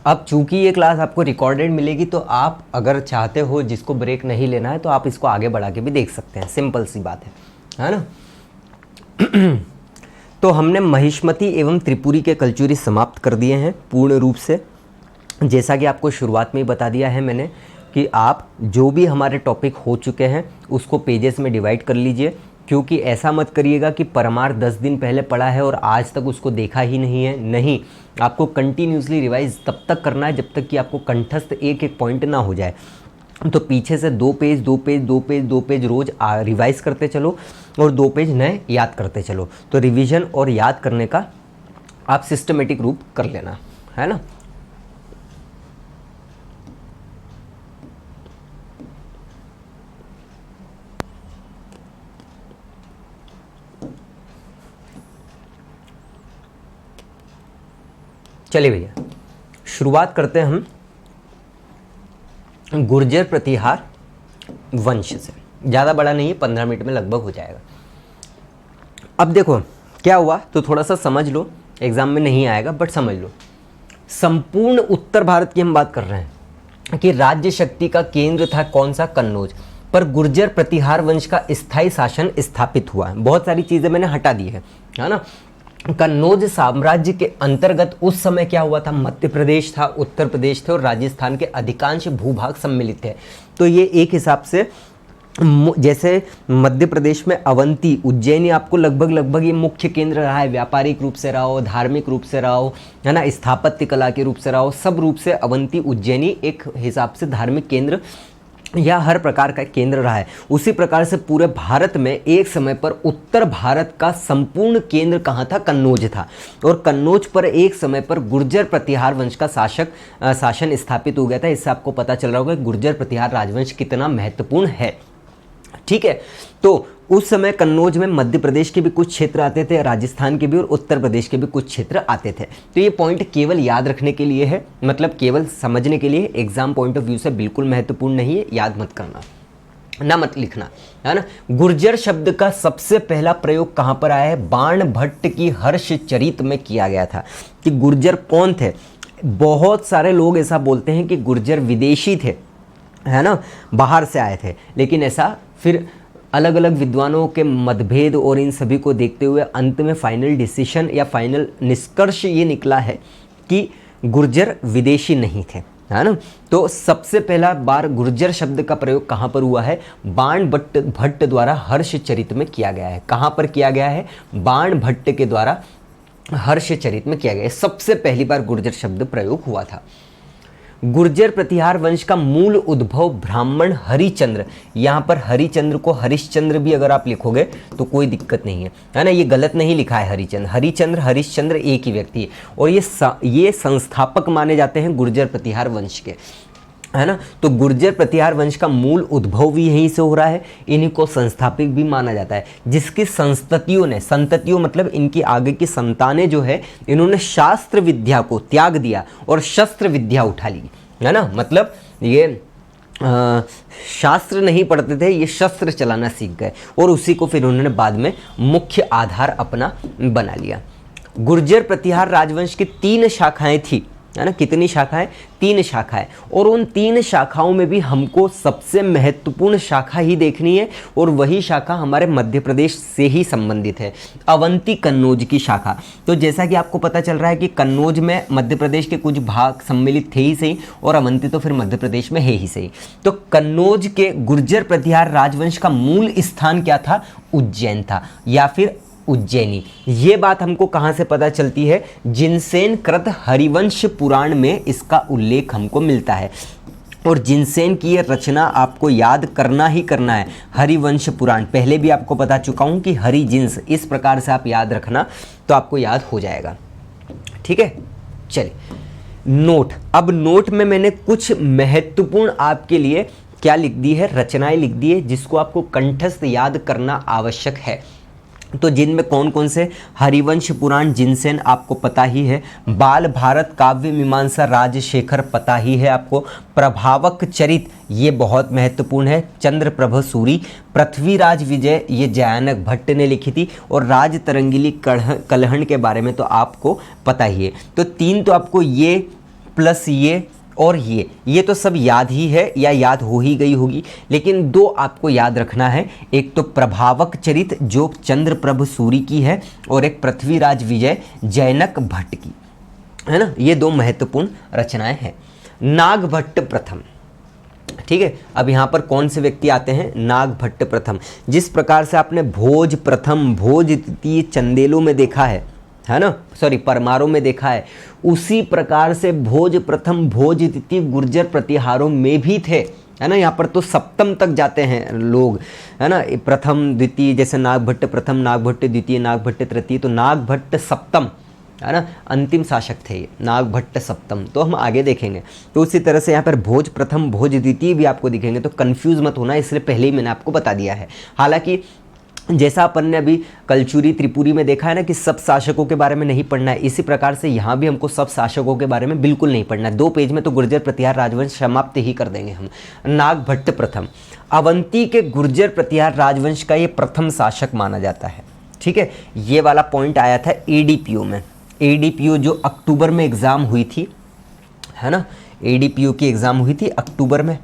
अब चूंकि ये क्लास आपको रिकॉर्डेड मिलेगी तो आप अगर चाहते हो, जिसको ब्रेक नहीं लेना है तो आप इसको आगे बढ़ा के भी देख सकते हैं, सिंपल सी बात है ना। तो हमने महिष्मती एवं त्रिपुरी के कलचुरी समाप्त कर दिए हैं पूर्ण रूप से। जैसा कि आपको शुरुआत में ही बता दिया है मैंने कि आप जो भी हमारे टॉपिक हो चुके हैं उसको पेजेस में डिवाइड कर लीजिए, क्योंकि ऐसा मत करिएगा कि परमार्थ 10 दिन पहले पढ़ा है और आज तक उसको देखा ही नहीं है। नहीं, आपको कंटिन्यूसली रिवाइज तब तक करना है जब तक कि आपको कंठस्थ एक एक पॉइंट ना हो जाए। तो पीछे से 2 पेज 2 पेज 2 पेज 2 पेज रोज रिवाइज करते चलो और 2 पेज नए याद करते चलो। तो रिवीजन और याद करने का आप सिस्टमेटिक रूप कर लेना, है ना। चलिए भैया, शुरुआत करते हैं हम गुर्जर प्रतिहार वंश से। ज़्यादा बड़ा नहीं है, 15 मिनट में लगभग हो जाएगा। अब देखो क्या हुआ, तो थोड़ा सा समझ लो, एग्जाम में नहीं आएगा बट समझ लो। संपूर्ण उत्तर भारत की हम बात कर रहे हैं कि राज्य शक्ति का केंद्र था कौन सा, कन्नौज, पर गुर्जर प्रतिहार वंश का स्थायी शासन स्थापित हुआ। बहुत सारी चीज़ें मैंने हटा दी है ना। कन्नौज साम्राज्य के अंतर्गत उस समय क्या हुआ था, मध्य प्रदेश था, उत्तर प्रदेश थे और राजस्थान के अधिकांश भूभाग सम्मिलित थे। तो ये एक हिसाब से जैसे मध्य प्रदेश में अवंती, उज्जैनी आपको लगभग ये मुख्य केंद्र रहा है, व्यापारिक रूप से रहा हो, धार्मिक रूप से रहा हो, है ना, स्थापत्य कला के रूप से रहा हो, सब रूप से अवंती उज्जैनी एक हिसाब से धार्मिक केंद्र या हर प्रकार का केंद्र रहा है। उसी प्रकार से पूरे भारत में एक समय पर उत्तर भारत का संपूर्ण केंद्र कहाँ था, कन्नौज था। और कन्नौज पर एक समय पर गुर्जर प्रतिहार वंश का शासन स्थापित हो गया था। इससे आपको पता चल रहा होगा कि गुर्जर प्रतिहार राजवंश कितना महत्वपूर्ण है। ठीक है, तो उस समय कन्नौज में मध्य प्रदेश के भी कुछ क्षेत्र आते थे, राजस्थान के भी और उत्तर प्रदेश के भी कुछ क्षेत्र आते थे। तो ये पॉइंट केवल याद रखने के लिए है, मतलब केवल समझने के लिए, एग्जाम पॉइंट ऑफ व्यू से बिल्कुल महत्वपूर्ण नहीं है, याद मत करना ना, मत लिखना, है ना। गुर्जर शब्द का सबसे पहला प्रयोग कहाँ पर आया है, बाण भट्ट की हर्षचरित में किया गया था। कि गुर्जर कौन थे, बहुत सारे लोग ऐसा बोलते हैं कि गुर्जर विदेशी थे, है ना, बाहर से आए थे, लेकिन ऐसा फिर अलग अलग विद्वानों के मतभेद और इन सभी को देखते हुए अंत में फाइनल डिसीजन या फाइनल निष्कर्ष ये निकला है कि गुर्जर विदेशी नहीं थे, है ना। तो सबसे पहला बार गुर्जर शब्द का प्रयोग कहाँ पर हुआ है, बाण भट्ट द्वारा हर्षचरित में किया गया है। कहाँ पर किया गया है, बाण भट्ट के द्वारा हर्षचरित में किया गया है। सबसे पहली बार गुर्जर शब्द प्रयोग हुआ था। गुर्जर प्रतिहार वंश का मूल उद्भव ब्राह्मण हरिचंद्र, यहाँ पर हरिचंद्र को हरिश्चंद्र भी अगर आप लिखोगे तो कोई दिक्कत नहीं है ना, ये गलत नहीं लिखा है। हरिचंद्र हरिश्चंद्र एक ही व्यक्ति है और ये संस्थापक माने जाते हैं गुर्जर प्रतिहार वंश के, है ना। तो गुर्जर प्रतिहार वंश का मूल उद्भव भी यहीं से हो रहा है, इन्हीं को संस्थापित भी माना जाता है, जिसकी संततियों ने, संततियों मतलब इनकी आगे की संतानें जो है, इन्होंने शास्त्र विद्या को त्याग दिया और शस्त्र विद्या उठा ली, है ना। मतलब ये शास्त्र नहीं पढ़ते थे, ये शस्त्र चलाना सीख गए और उसी को फिर उन्होंने बाद में मुख्य आधार अपना बना लिया। गुर्जर प्रतिहार राजवंश की 3 शाखाएं थी, है ना। कितनी शाखाएं, 3 शाखाएं, और उन 3 शाखाओं में भी हमको सबसे महत्वपूर्ण शाखा ही देखनी है और वही शाखा हमारे मध्य प्रदेश से ही संबंधित है, अवंती कन्नौज की शाखा। तो जैसा कि आपको पता चल रहा है कि कन्नौज में मध्य प्रदेश के कुछ भाग सम्मिलित थे ही सही और अवंती तो फिर मध्य प्रदेश में है ही सही। तो कन्नौज के गुर्जर प्रतिहार राजवंश का मूल स्थान क्या था, उज्जैन था या फिर उज्जैनी। ये बात हमको कहाँ से पता चलती है, जिनसेन कृत हरिवंश पुराण में इसका उल्लेख हमको मिलता है। और जिनसेन की ये रचना आपको याद करना ही करना है, हरिवंश पुराण। पहले भी आपको बता चुका हूँ कि हरिजिंस, इस प्रकार से आप याद रखना तो आपको याद हो जाएगा। ठीक है, चलिए नोट। अब नोट में मैंने कुछ महत्वपूर्ण आपके लिए क्या लिख दी है, रचनाएं लिख दी है, जिसको आपको कंठस्थ याद करना आवश्यक है। तो जिनमें कौन कौन से, हरिवंश पुराण जिनसेन आपको पता ही है, बाल भारत काव्य मीमांसा राजशेखर पता ही है आपको, प्रभावक चरित ये बहुत महत्वपूर्ण है चंद्रप्रभ सूरी, पृथ्वीराज विजय ये जयानक भट्ट ने लिखी थी, और राज तरंगिली कलहण के बारे में तो आपको पता ही है। तो 3 तो आपको ये प्लस ये और ये तो सब याद ही है या याद हो ही गई होगी, लेकिन 2 आपको याद रखना है, एक तो प्रभावक चरित जो चंद्रप्रभ सूरी की है, और एक पृथ्वीराज विजय जैनक भट्ट की, है ना। ये 2 महत्वपूर्ण रचनाएं हैं। नागभट्ट प्रथम, ठीक है। अब यहाँ पर कौन से व्यक्ति आते हैं, नागभट्ट प्रथम। जिस प्रकार से आपने भोज प्रथम, भोज द्वितीय चंदेलों में देखा है ना, सॉरी परमारों में देखा है, उसी प्रकार से भोज प्रथम भोज द्वितीय गुर्जर प्रतिहारों में भी थे, है ना। यहाँ पर तो सप्तम तक जाते हैं लोग, है ना, प्रथम द्वितीय, जैसे नागभट्ट प्रथम, नागभट्ट द्वितीय, नागभट्ट तृतीय, तो नागभट्ट सप्तम, है ना, अंतिम शासक थे ये, नागभट्ट सप्तम, तो हम आगे देखेंगे। तो उसी तरह से यहाँ पर भोज प्रथम भोज द्वितीय भी आपको दिखेंगे, तो कंफ्यूज मत होना, इसलिए पहले ही मैंने आपको बता दिया है। हालांकि जैसा अपन ने अभी कलचुरी त्रिपुरी में देखा है ना कि सब शासकों के बारे में नहीं पढ़ना है, इसी प्रकार से यहाँ भी हमको सब शासकों के बारे में बिल्कुल नहीं पढ़ना है। 2 पेज में तो गुर्जर प्रतिहार राजवंश समाप्त ही कर देंगे हम। नागभट्ट प्रथम अवंती के गुर्जर प्रतिहार राजवंश का ये प्रथम शासक माना जाता है, ठीक है। ये वाला पॉइंट आया था एडीपीओ में, एडीपीओ जो अक्टूबर में एग्ज़ाम हुई थी, है ना, एडीपीओ की एग्ज़ाम हुई थी अक्टूबर में,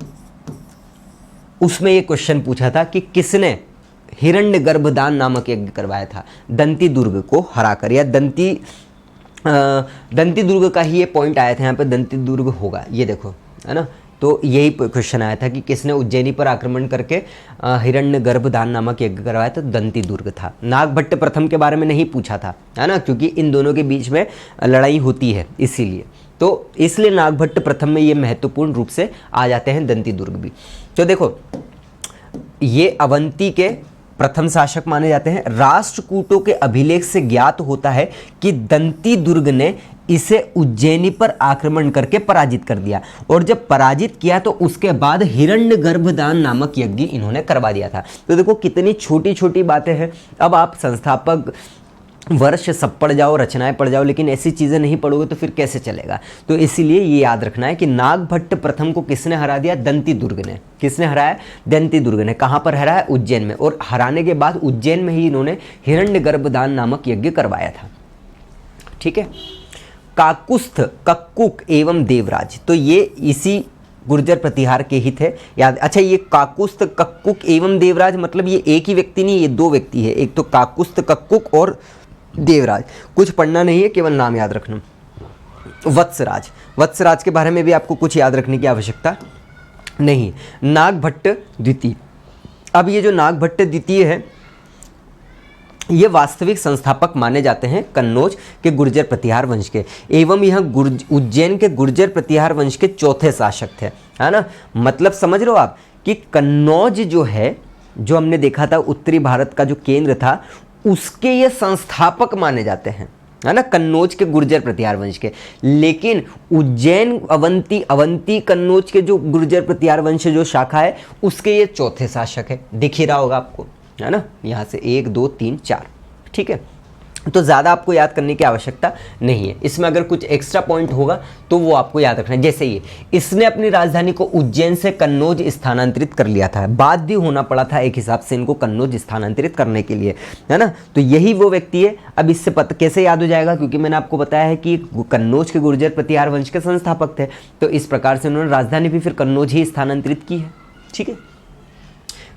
उसमें ये क्वेश्चन पूछा था कि किसने हिरण्य गर्भदान नामक यज्ञ करवाया था दंती दुर्ग को हराकर, या दंती दुर्ग का ही ये पॉइंट आया था, यहाँ पे दंती दुर्ग होगा, ये देखो, है ना। तो यही क्वेश्चन आया था कि किसने उज्जैनी पर आक्रमण करके हिरण्य गर्भदान नामक यज्ञ करवाया, तो दंती दुर्ग था। नागभट्ट प्रथम के बारे में नहीं पूछा था, है ना, क्योंकि इन दोनों के बीच में लड़ाई होती है, इसीलिए तो इसलिए नागभट्ट प्रथम में ये महत्वपूर्ण रूप से आ जाते हैं दंती दुर्ग भी। तो देखो ये अवंती के प्रथम शासक माने जाते हैं। राष्ट्रकूटों के अभिलेख से ज्ञात होता है कि दंती दुर्ग ने इसे उज्जैनी पर आक्रमण करके पराजित कर दिया, और जब पराजित किया तो उसके बाद हिरण्य गर्भदान नामक यज्ञ इन्होंने करवा दिया था। तो देखो कितनी छोटी छोटी बातें हैं। अब आप संस्थापक वर्ष सब पढ़ जाओ, रचनाएं पढ़ जाओ, लेकिन ऐसी चीज़ें नहीं पढ़ोगे तो फिर कैसे चलेगा। तो इसीलिए ये याद रखना है कि नागभट्ट प्रथम को किसने हरा दिया, दंती दुर्ग ने। किसने हराया, दंती दुर्ग ने। कहाँ पर हराया, उज्जैन में, और हराने के बाद उज्जैन में ही इन्होंने हिरण्य गर्भदान नामक यज्ञ करवाया था, ठीक है। काकुस्थ, कक्कुक एवं देवराज, तो ये इसी गुर्जर प्रतिहार के ही थे, याद। अच्छा, ये काकुस्थ कक्कुक एवं देवराज मतलब ये एक ही व्यक्ति नहीं, ये 2 व्यक्ति है, एक तो काकुस्थ कक्कुक और देवराज। कुछ पढ़ना नहीं है, केवल नाम याद रखना। वत्सराज, वत्सराज के बारे में भी आपको कुछ याद रखने की आवश्यकता नहीं। नागभट्ट द्वितीय, अब ये जो नागभट्ट द्वितीय है ये वास्तविक संस्थापक माने जाते हैं कन्नौज के गुर्जर प्रतिहार वंश के, एवं यह उज्जैन के गुर्जर प्रतिहार वंश के चौथे शासक थे, है ना। मतलब समझ रहे हो आप कि कन्नौज जो है, जो हमने देखा था उत्तरी भारत का जो केंद्र था, उसके ये संस्थापक माने जाते हैं, है ना, कन्नौज के गुर्जर प्रतिहार वंश के। लेकिन उज्जैन अवंती कन्नौज के जो गुर्जर प्रतिहार वंश जो शाखा है, उसके ये चौथे शासक है। दिख ही रहा होगा आपको, है ना, यहाँ से 1 2 3 4, ठीक है। तो ज़्यादा आपको याद करने की आवश्यकता नहीं है। इसमें अगर कुछ एक्स्ट्रा पॉइंट होगा तो वो आपको याद रखना है। जैसे ये, इसने अपनी राजधानी को उज्जैन से कन्नौज स्थानांतरित कर लिया था, बाध्य होना पड़ा था एक हिसाब से इनको कन्नौज स्थानांतरित करने के लिए, है ना। तो यही वो व्यक्ति है। अब इससे पता कैसे याद हो जाएगा, क्योंकि मैंने आपको बताया है कि कन्नौज के गुर्जर प्रतिहार वंश के संस्थापक थे, तो इस प्रकार से उन्होंने राजधानी भी फिर कन्नौज ही स्थानांतरित की है, ठीक है।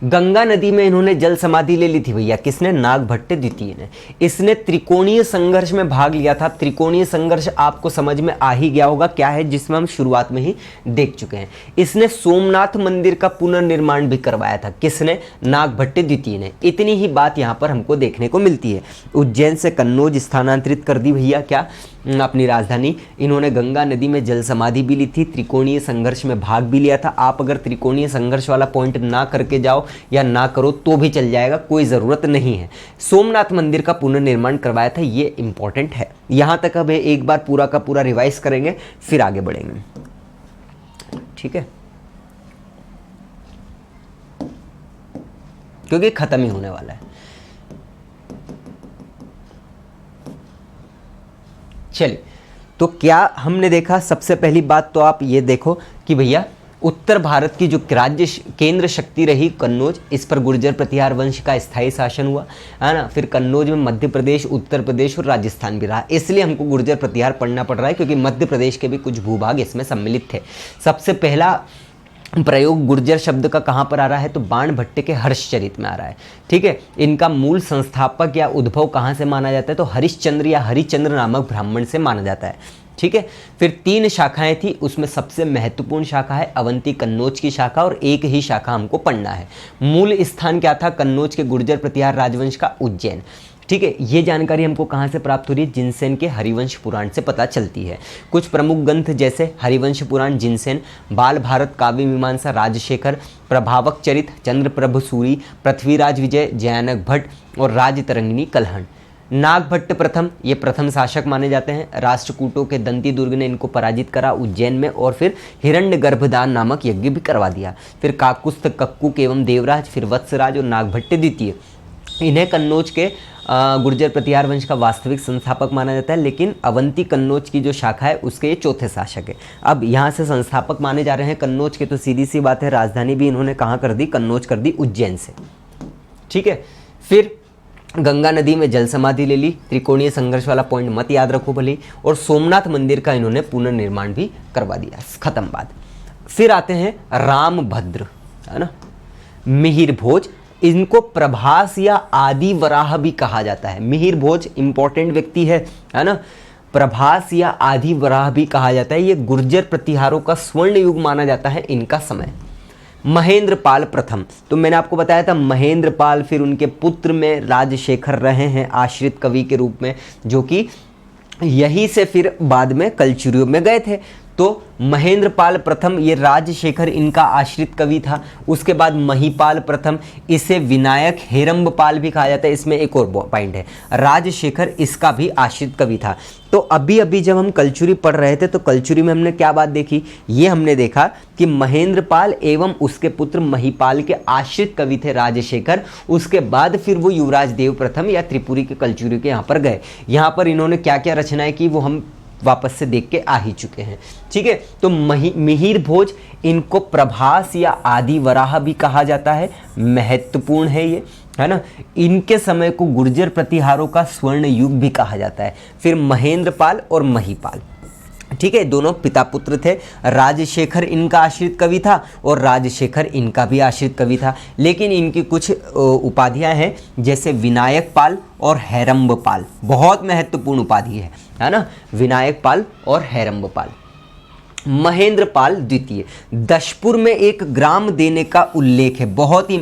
गंगा नदी में इन्होंने जल समाधि ले ली थी भैया, किसने, नागभट्ट द्वितीय ने। इसने त्रिकोणीय संघर्ष में भाग लिया था। त्रिकोणीय संघर्ष आपको समझ में आ ही गया होगा क्या है, जिसमें हम शुरुआत में ही देख चुके हैं। इसने सोमनाथ मंदिर का पुनर्निर्माण भी करवाया था, किसने, नागभट्ट द्वितीय ने। इतनी ही बात यहाँ पर हमको देखने को मिलती है। उज्जैन से कन्नौज स्थानांतरित कर दी भैया क्या, अपनी राजधानी। इन्होंने गंगा नदी में जल समाधि भी ली थी, त्रिकोणीय संघर्ष में भाग भी लिया था। आप अगर त्रिकोणीय संघर्ष वाला पॉइंट ना करके जाओ या ना करो तो भी चल जाएगा, कोई ज़रूरत नहीं है। सोमनाथ मंदिर का पुनर्निर्माण करवाया था, ये इंपॉर्टेंट है। यहाँ तक अब एक बार पूरा का पूरा रिवाइज करेंगे, फिर आगे बढ़ेंगे, ठीक है, क्योंकि खत्म ही होने वाला है। चलिए, तो क्या हमने देखा, सबसे पहली बात तो आप ये देखो कि भैया उत्तर भारत की जो राज्य केंद्र शक्ति रही कन्नौज, इस पर गुर्जर प्रतिहार वंश का स्थायी शासन हुआ, है ना। फिर कन्नौज में मध्य प्रदेश, उत्तर प्रदेश और राजस्थान भी रहा, इसलिए हमको गुर्जर प्रतिहार पढ़ना पड़ रहा है क्योंकि मध्य प्रदेश के भी कुछ भूभाग इसमें सम्मिलित थे। सबसे पहला प्रयोग गुर्जर शब्द का कहाँ पर आ रहा है, तो बाणभट्ट के हर्षचरित में आ रहा है। ठीक है, इनका मूल संस्थापक या उद्भव कहाँ से माना जाता है, तो हरिश्चंद्र या हरिचंद्र नामक ब्राह्मण से माना जाता है। ठीक है, फिर 3 शाखाएं थी, उसमें सबसे महत्वपूर्ण शाखा है अवंती कन्नौज की शाखा, और एक ही शाखा हमको पढ़ना है। मूल स्थान क्या था कन्नौज के गुर्जर प्रतिहार राजवंश का, उज्जैन। ठीक है, ये जानकारी हमको कहाँ से प्राप्त हो रही है, जिनसेन के हरिवंश पुराण से पता चलती है। कुछ प्रमुख ग्रंथ जैसे हरिवंश पुराण जिनसेन, बाल भारत काव्य मीमांसा राजशेखर, प्रभावक चरित चंद्रप्रभ सूरी, पृथ्वीराज विजय जयानक भट्ट और राजतरंगिणी कलहण। नागभट्ट प्रथम, ये प्रथम शासक माने जाते हैं। राष्ट्रकूटों के दंती दुर्ग ने इनको पराजित करा उज्जैन में, और फिर हिरण्य गर्भदान नामक यज्ञ भी करवा दिया। फिर काकुस्थ, कक्कुक एवं देवराज, फिर वत्सराज और नागभट्ट द्वितीय, इन्हें कन्नौज के गुर्जर प्रतिहार वंश का वास्तविक संस्थापक माना जाता है, लेकिन अवंती कन्नौज की जो शाखा है उसके ये चौथे शासक है। अब यहाँ से संस्थापक माने जा रहे हैं कन्नौज के, तो सीधी सी बात है राजधानी भी इन्होंने कहाँ कर दी, कन्नौज कर दी, उज्जैन से। ठीक है, फिर गंगा नदी में जल समाधि ले ली, त्रिकोणीय संघर्ष वाला पॉइंट मत याद रखो भले, और सोमनाथ मंदिर का इन्होंने पुनर्निर्माण भी करवा दिया। खत्म बात। फिर आते हैं रामभद्र, है ना, मिहिर भोज, इनको प्रभास या आदि वराह भी कहा जाता है। मिहिर भोज इंपॉर्टेंट व्यक्ति है ना, प्रभास या आदि वराह भी कहा जाता है। ये गुर्जर प्रतिहारों का स्वर्ण युग माना जाता है इनका समय। महेंद्र पाल प्रथम, तो मैंने आपको बताया था महेंद्र पाल, फिर उनके पुत्र में राजशेखर रहे हैं आश्रित कवि के रूप में, जो कि यहीं से फिर बाद में कलचुर्यों में गए थे। तो महेंद्र पाल प्रथम, ये राजशेखर इनका आश्रित कवि था। उसके बाद महिपाल प्रथम, इसे विनायक हेरम्बपाल भी कहा जाता है। इसमें एक और पॉइंट है, राजशेखर इसका भी आश्रित कवि था। तो अभी अभी जब हम कलचुरी पढ़ रहे थे तो कलचुरी में हमने क्या बात देखी, ये हमने देखा कि महेंद्र पाल एवं उसके पुत्र महिपाल के आश्रित कवि थे राजशेखर। उसके बाद फिर वो युवराज देव प्रथम या त्रिपुरी के कलचुरी के यहाँ पर गए। यहाँ पर इन्होंने क्या क्या रचनाएं की वो हम वापस से देख के आ ही चुके हैं। ठीक है, तो मिहिर भोज, इनको प्रभास या आदि वराह भी कहा जाता है, महत्वपूर्ण है ये, है ना। इनके समय को गुर्जर प्रतिहारों का स्वर्ण युग भी कहा जाता है। फिर महेंद्र पाल और महिपाल, ठीक है, दोनों पिता पुत्र थे। राजशेखर इनका आश्रित कवि था और राजशेखर इनका भी आश्रित कवि था, लेकिन इनकी कुछ उपाधियां हैं जैसे विनायक पाल और हैरम्ब पाल, बहुत महत्वपूर्ण उपाधि है ना, विनायक पाल और हैरम्ब पाल। महेंद्र पाल द्वितीय, दशपुर में 1 ग्राम देने का उल्लेख है, बहुत ही,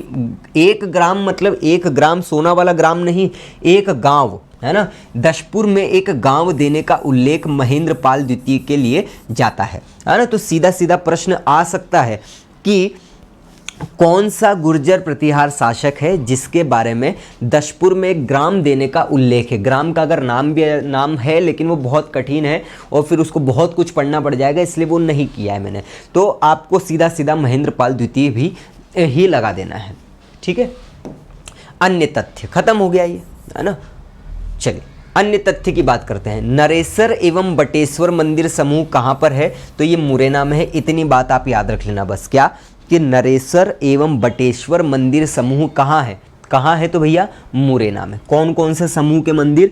1 ग्राम मतलब 1 ग्राम सोना वाला ग्राम नहीं, 1 गांव, है ना। दशपुर में 1 गांव देने का उल्लेख महेंद्र पाल द्वितीय के लिए जाता है ना। तो सीधा सीधा प्रश्न आ सकता है कि कौन सा गुर्जर प्रतिहार शासक है जिसके बारे में दशपुर में 1 ग्राम देने का उल्लेख है। ग्राम का अगर नाम है लेकिन वो बहुत कठिन है और फिर उसको बहुत कुछ पढ़ना पड़ जाएगा, इसलिए वो नहीं किया है मैंने। तो आपको सीधा सीधा महेंद्र पाल द्वितीय भी ही लगा देना है। ठीक है, अन्य तथ्य खत्म हो गया ये, है ना। चलिए अन्य तथ्य की बात करते हैं। नरेसर एवं बटेश्वर मंदिर समूह कहाँ पर है, तो ये मुरैना में है। इतनी बात आप याद रख लेना बस, क्या कि नरेसर एवं बटेश्वर मंदिर समूह कहाँ है तो भैया मुरैना में। कौन कौन से समूह के मंदिर,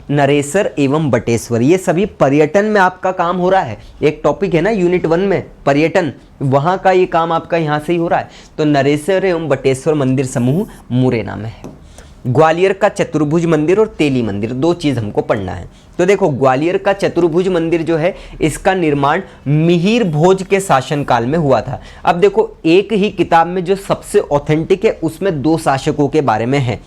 नरेसर एवं बटेश्वर, ये सभी पर्यटन में आपका काम हो रहा है। एक टॉपिक है ना यूनिट 1 में पर्यटन, वहाँ का ये काम आपका यहाँ से ही हो रहा है। तो नरेसर एवं बटेश्वर मंदिर समूह मुरैना में है। ग्वालियर का चतुर्भुज मंदिर और तेली मंदिर, 2 चीज़ हमको पढ़ना है। तो देखो ग्वालियर का चतुर्भुज मंदिर जो है इसका निर्माण मिहिर भोज के शासनकाल में हुआ था। अब देखो एक ही किताब में जो सबसे ऑथेंटिक है उसमें 2 शासकों के बारे में है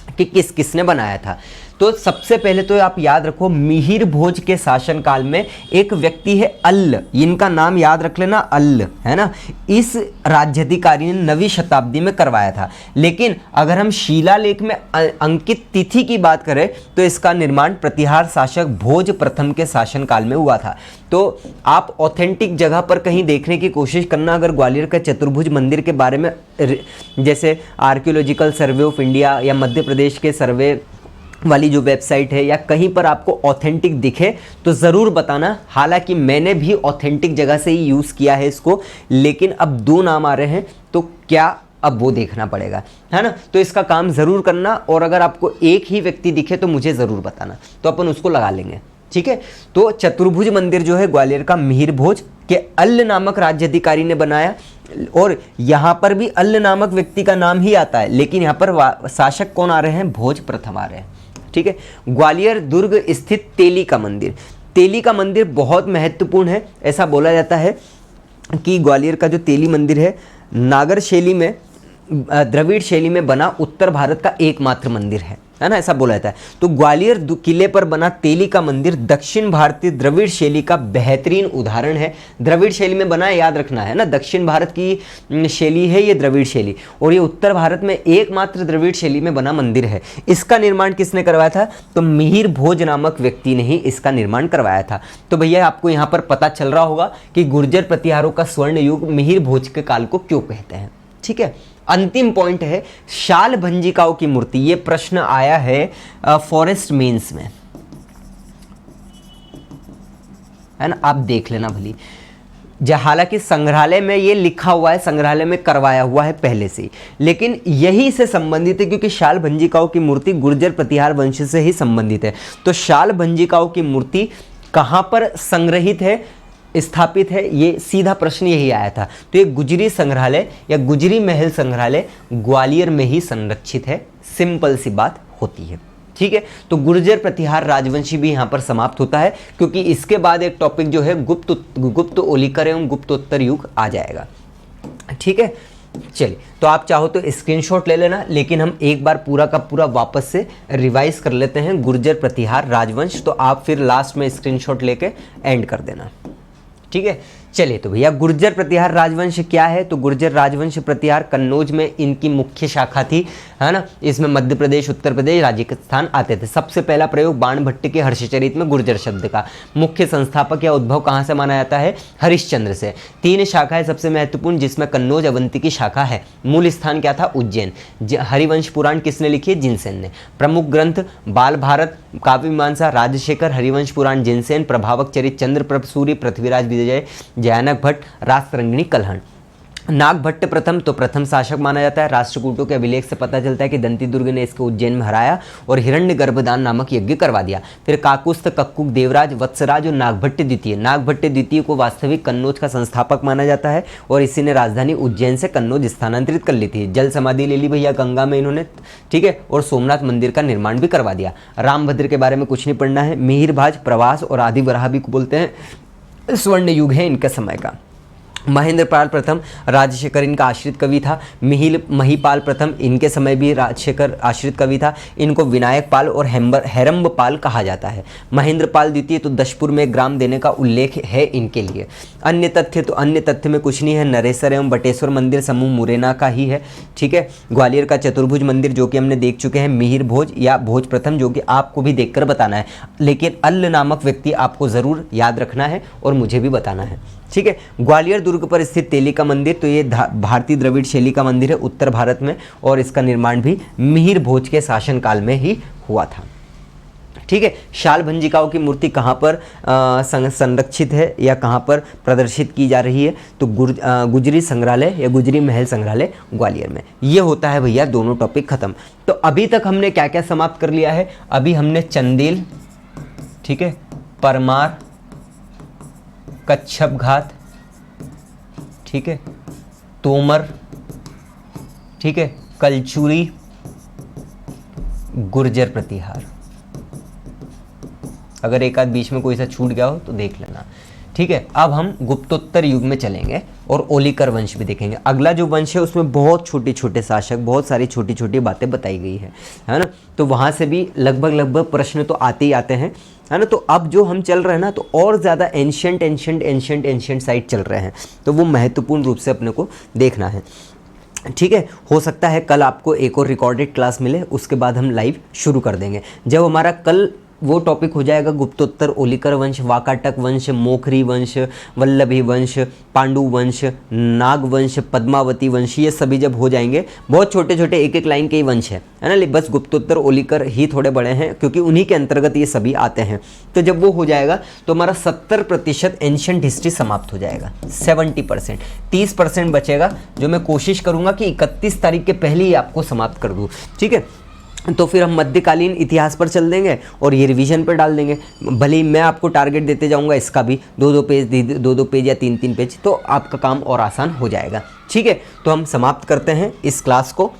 कि किस किसने बनाया था। तो सबसे पहले तो आप याद रखो मिहिर भोज के शासनकाल में एक व्यक्ति है अल्ल, इनका नाम याद रख लेना, अल्ल, है ना। इस राज्याधिकारी ने 9वीं शताब्दी में करवाया था, लेकिन अगर हम शिलालेख में अंकित तिथि की बात करें तो इसका निर्माण प्रतिहार शासक भोज प्रथम के शासनकाल में हुआ था। तो आप ऑथेंटिक जगह पर कहीं देखने की कोशिश करना, अगर ग्वालियर का चतुर्भुज मंदिर के बारे में जैसे आर्कियोलॉजिकल सर्वे ऑफ इंडिया या मध्य प्रदेश के सर्वे वाली जो वेबसाइट है या कहीं पर आपको ऑथेंटिक दिखे तो ज़रूर बताना। हालांकि मैंने भी ऑथेंटिक जगह से ही यूज़ किया है इसको, लेकिन अब 2 नाम आ रहे हैं तो क्या अब वो देखना पड़ेगा, है ना। तो इसका काम ज़रूर करना, और अगर आपको एक ही व्यक्ति दिखे तो मुझे ज़रूर बताना, तो अपन उसको लगा लेंगे, ठीक है। तो चतुर्भुज मंदिर जो है ग्वालियर का मिहिर भोज के अल्ल नामक राज्याधिकारी ने बनाया, और यहाँ पर भी अल्ल नामक व्यक्ति का नाम ही आता है, लेकिन यहाँ पर शासक कौन आ रहे हैं, भोज प्रथम आ रहे हैं, ठीक है। ग्वालियर दुर्ग स्थित तेली का मंदिर, तेली का मंदिर बहुत महत्वपूर्ण है। ऐसा बोला जाता है कि ग्वालियर का जो तेली मंदिर है नागर शैली में, द्रविड़ शैली में बना उत्तर भारत का एकमात्र मंदिर है ना, ऐसा बोला जाता है। तो ग्वालियर किले पर बना तेली का मंदिर दक्षिण भारतीय द्रविड़ शैली का बेहतरीन उदाहरण है। द्रविड़ शैली में बना है, याद रखना है ना, दक्षिण भारत की शैली है ये द्रविड़ शैली, और ये उत्तर भारत में एकमात्र द्रविड़ शैली में बना मंदिर है। इसका निर्माण किसने करवाया था, तो मिहिर भोज नामक व्यक्ति ने ही इसका निर्माण करवाया था। तो भैया आपको यहाँ पर पता चल रहा होगा कि गुर्जर प्रतिहारों का स्वर्ण युग मिहिर भोज के काल को क्यों कहते हैं, ठीक है। अंतिम पॉइंट है शाल भंजिकाओं की मूर्ति। ये प्रश्न आया है फॉरेस्ट मेंस में, है ना, आप देख लेना भली। हालांकि संग्रहालय में ये लिखा हुआ है, संग्रहालय में करवाया हुआ है पहले से ही, लेकिन यही से संबंधित है क्योंकि शाल भंजिकाओं की मूर्ति गुर्जर प्रतिहार वंश से ही संबंधित है। तो शाल भंजिकाओं की मूर्ति कहां पर संग्रहित है, स्थापित है, ये सीधा प्रश्न यही आया था। तो ये गुजरी संग्रहालय या गुजरी महल संग्रहालय ग्वालियर में ही संरक्षित है, सिंपल सी बात होती है, ठीक है। तो गुर्जर प्रतिहार राजवंशी भी यहाँ पर समाप्त होता है, क्योंकि इसके बाद एक टॉपिक जो है गुप्त ओलिकर एवं गुप्तोत्तर युग आ जाएगा, ठीक है। चलिए, तो आप चाहो तो स्क्रीनशॉट ले लेना, लेकिन हम एक बार पूरा का पूरा वापस से रिवाइज कर लेते हैं गुर्जर प्रतिहार राजवंश। तो आप फिर लास्ट में स्क्रीनशॉट लेके एंड कर देना, ठीक है। चलिए, तो भैया गुर्जर प्रतिहार राजवंश क्या है, तो गुर्जर राजवंश प्रतिहार कन्नौज में इनकी मुख्य शाखा थी, है ना। इसमें मध्य प्रदेश, उत्तर प्रदेश, राजस्थान आते थे। सबसे पहला प्रयोग बाणभट्ट के हर्षचरित में गुर्जर शब्द का। मुख्य संस्थापक या उद्भव कहाँ से माना जाता है, हरिश्चंद्र से। 3 शाखाएं सबसे महत्वपूर्ण, जिसमें कन्नौज अवंती की शाखा है। मूल स्थान क्या था, उज्जैन। हरिवंश पुराण किसने लिखी है, जिनसेन ने। प्रमुख ग्रंथ बाल भारत, काव्य मीमांसा, राजशेखर, हरिवंश पुराण जिनसेन, प्रभावक चरित चंद्रप्रभ सूर्य, पृथ्वीराज विजय, जयानक भट्ट, रासतरंगिणी कलहण। नागभट्ट प्रथम तो प्रथम शासक माना जाता है। राष्ट्रकूटों के अभिलेख से पता चलता है कि दंती दुर्ग ने इसको उज्जैन में हराया और हिरण्य गर्भदान नामक यज्ञ करवा दिया। फिर काकुस्थ, कक्कुक, देवराज, वत्सराज और नागभट्ट द्वितीय। नागभट्ट द्वितीय को वास्तविक कन्नौज का संस्थापक माना जाता है और इसी ने राजधानी उज्जैन से कन्नौज स्थानांतरित कर ली थी। जल समाधि ले ली भैया गंगा में इन्होंने, ठीक है, और सोमनाथ मंदिर का निर्माण भी करवा दिया। रामभद्र के बारे में कुछ नहीं पढ़ना है। मिहिर भाज, प्रवास और आदि वराह भी बोलते हैं, स्वर्ण युग है इनके समय का। महेंद्रपाल प्रथम, राजशेखर इनका आश्रित कवि था। महीपाल प्रथम, इनके समय भी राजशेखर आश्रित कवि था। इनको विनायक पाल और हेरम्ब पाल कहा जाता है। महेंद्रपाल द्वितीय तो दशपुर में ग्राम देने का उल्लेख है इनके लिए। अन्य तथ्य तो अन्य तथ्य में कुछ नहीं है। नरेसर एवं बटेश्वर मंदिर समूह मुरैना का ही है, ठीक है। ग्वालियर का चतुर्भुज मंदिर जो कि हमने देख चुके हैं, मिहिर भोज या भोज प्रथम, जो कि आपको भी देखकर बताना है, लेकिन अल्ल नामक व्यक्ति आपको ज़रूर याद रखना है और मुझे भी बताना है, ठीक है। ग्वालियर दुर्ग पर स्थित तेली का मंदिर, तो ये भारतीय द्रविड़ शैली का मंदिर है उत्तर भारत में, और इसका निर्माण भी मिहिर भोज के शासनकाल में ही हुआ था, ठीक है। शाल भंजिकाओं की मूर्ति कहाँ पर संरक्षित है या कहाँ पर प्रदर्शित की जा रही है, तो गुजरी संग्रहालय या गुजरी महल संग्रहालय ग्वालियर में। ये होता है भैया दोनों टॉपिक खत्म। तो अभी तक हमने क्या क्या समाप्त कर लिया है, अभी हमने चंदेल, ठीक है, परमार, कच्छप घात, ठीक है, तोमर, ठीक है, कलचुरी, गुर्जर प्रतिहार। अगर एक आध बीच में कोई सा छूट गया हो तो देख लेना, ठीक है। अब हम गुप्तोत्तर युग में चलेंगे और ओलिकर वंश भी देखेंगे। अगला जो वंश है उसमें बहुत छोटे छोटे शासक, बहुत सारी छोटी छोटी बातें बताई गई है ना। तो वहाँ से भी लगभग प्रश्न तो आते ही आते हैं, है ना। तो अब जो हम चल रहे हैं ना, तो और ज़्यादा एंशिएंट साइट चल रहे हैं, तो वो महत्वपूर्ण रूप से अपने को देखना है, ठीक है। हो सकता है कल आपको एक और रिकॉर्डेड क्लास मिले, उसके बाद हम लाइव शुरू कर देंगे। जब हमारा कल वो टॉपिक हो जाएगा गुप्तोत्तर, ओलिकर वंश, वाकाटक वंश, मोखरी वंश, वल्लभी वंश, पांडु वंश, नाग वंश, पद्मावती वंश, ये सभी जब हो जाएंगे, बहुत छोटे छोटे एक एक लाइन के ही वंश है ना, बस गुप्तोत्तर ओलिकर ही थोड़े बड़े हैं क्योंकि उन्हीं के अंतर्गत ये सभी आते हैं। तो जब वो हो जाएगा तो हमारा 70% एंशिएंट हिस्ट्री समाप्त हो जाएगा, 70%। 30% बचेगा जो मैं कोशिश करूँगा कि 31 तारीख के पहले ही आपको समाप्त कर दूँ, ठीक है। तो फिर हम मध्यकालीन इतिहास पर चल देंगे और ये रिवीजन पर डाल देंगे। भले ही मैं आपको टारगेट देते जाऊंगा इसका भी 2-2 पेज या 3-3 पेज, तो आपका काम और आसान हो जाएगा, ठीक है। तो हम समाप्त करते हैं इस क्लास को।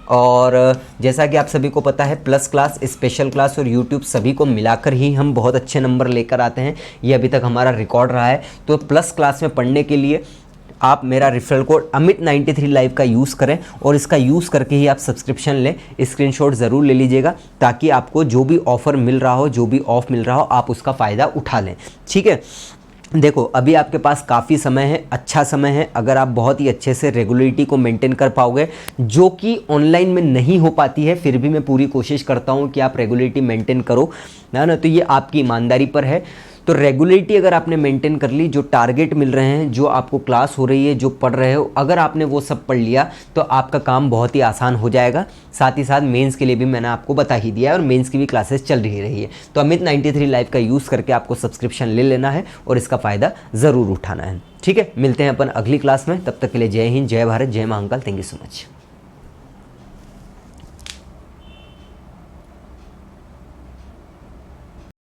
और जैसा कि आप सभी को पता है, प्लस क्लास, स्पेशल क्लास और यूट्यूब सभी को मिलाकर ही हम बहुत अच्छे नंबर लेकर आते हैं। ये अभी तक हमारा रिकॉर्ड रहा है। तो प्लस क्लास में पढ़ने के लिए आप मेरा रेफरल कोड अमित93 लाइव का यूज़ करें और इसका यूज़ करके ही आप सब्सक्रिप्शन लें। स्क्रीनशॉट ज़रूर ले लीजिएगा ताकि आपको जो भी ऑफ़र मिल रहा हो, जो भी ऑफ मिल रहा हो, आप उसका फ़ायदा उठा लें, ठीक है। देखो अभी आपके पास काफ़ी समय है, अच्छा समय है। अगर आप बहुत ही अच्छे से रेगुलरिटी को मेंटेन कर पाओगे, जो कि ऑनलाइन में नहीं हो पाती है, फिर भी मैं पूरी कोशिश करता हूँ कि आप रेगुलरिटी मेंटेन करो, है ना। तो ये आपकी ईमानदारी पर है। तो रेगुलरिटी अगर आपने मेंटेन कर ली, जो टारगेट मिल रहे हैं, जो आपको क्लास हो रही है, जो पढ़ रहे हो, अगर आपने वो सब पढ़ लिया तो आपका काम बहुत ही आसान हो जाएगा। साथ ही साथ मेंस के लिए भी मैंने आपको बता ही दिया है और मेंस की भी क्लासेस चल रही है। तो अमित93 लाइव का यूज़ करके आपको सब्सक्रिप्शन ले लेना है और इसका फ़ायदा ज़रूर उठाना है, ठीक है। मिलते हैं अपन अगली क्लास में, तब तक के लिए जय हिंद, जय भारत, जय Mahakal. Thank you so much.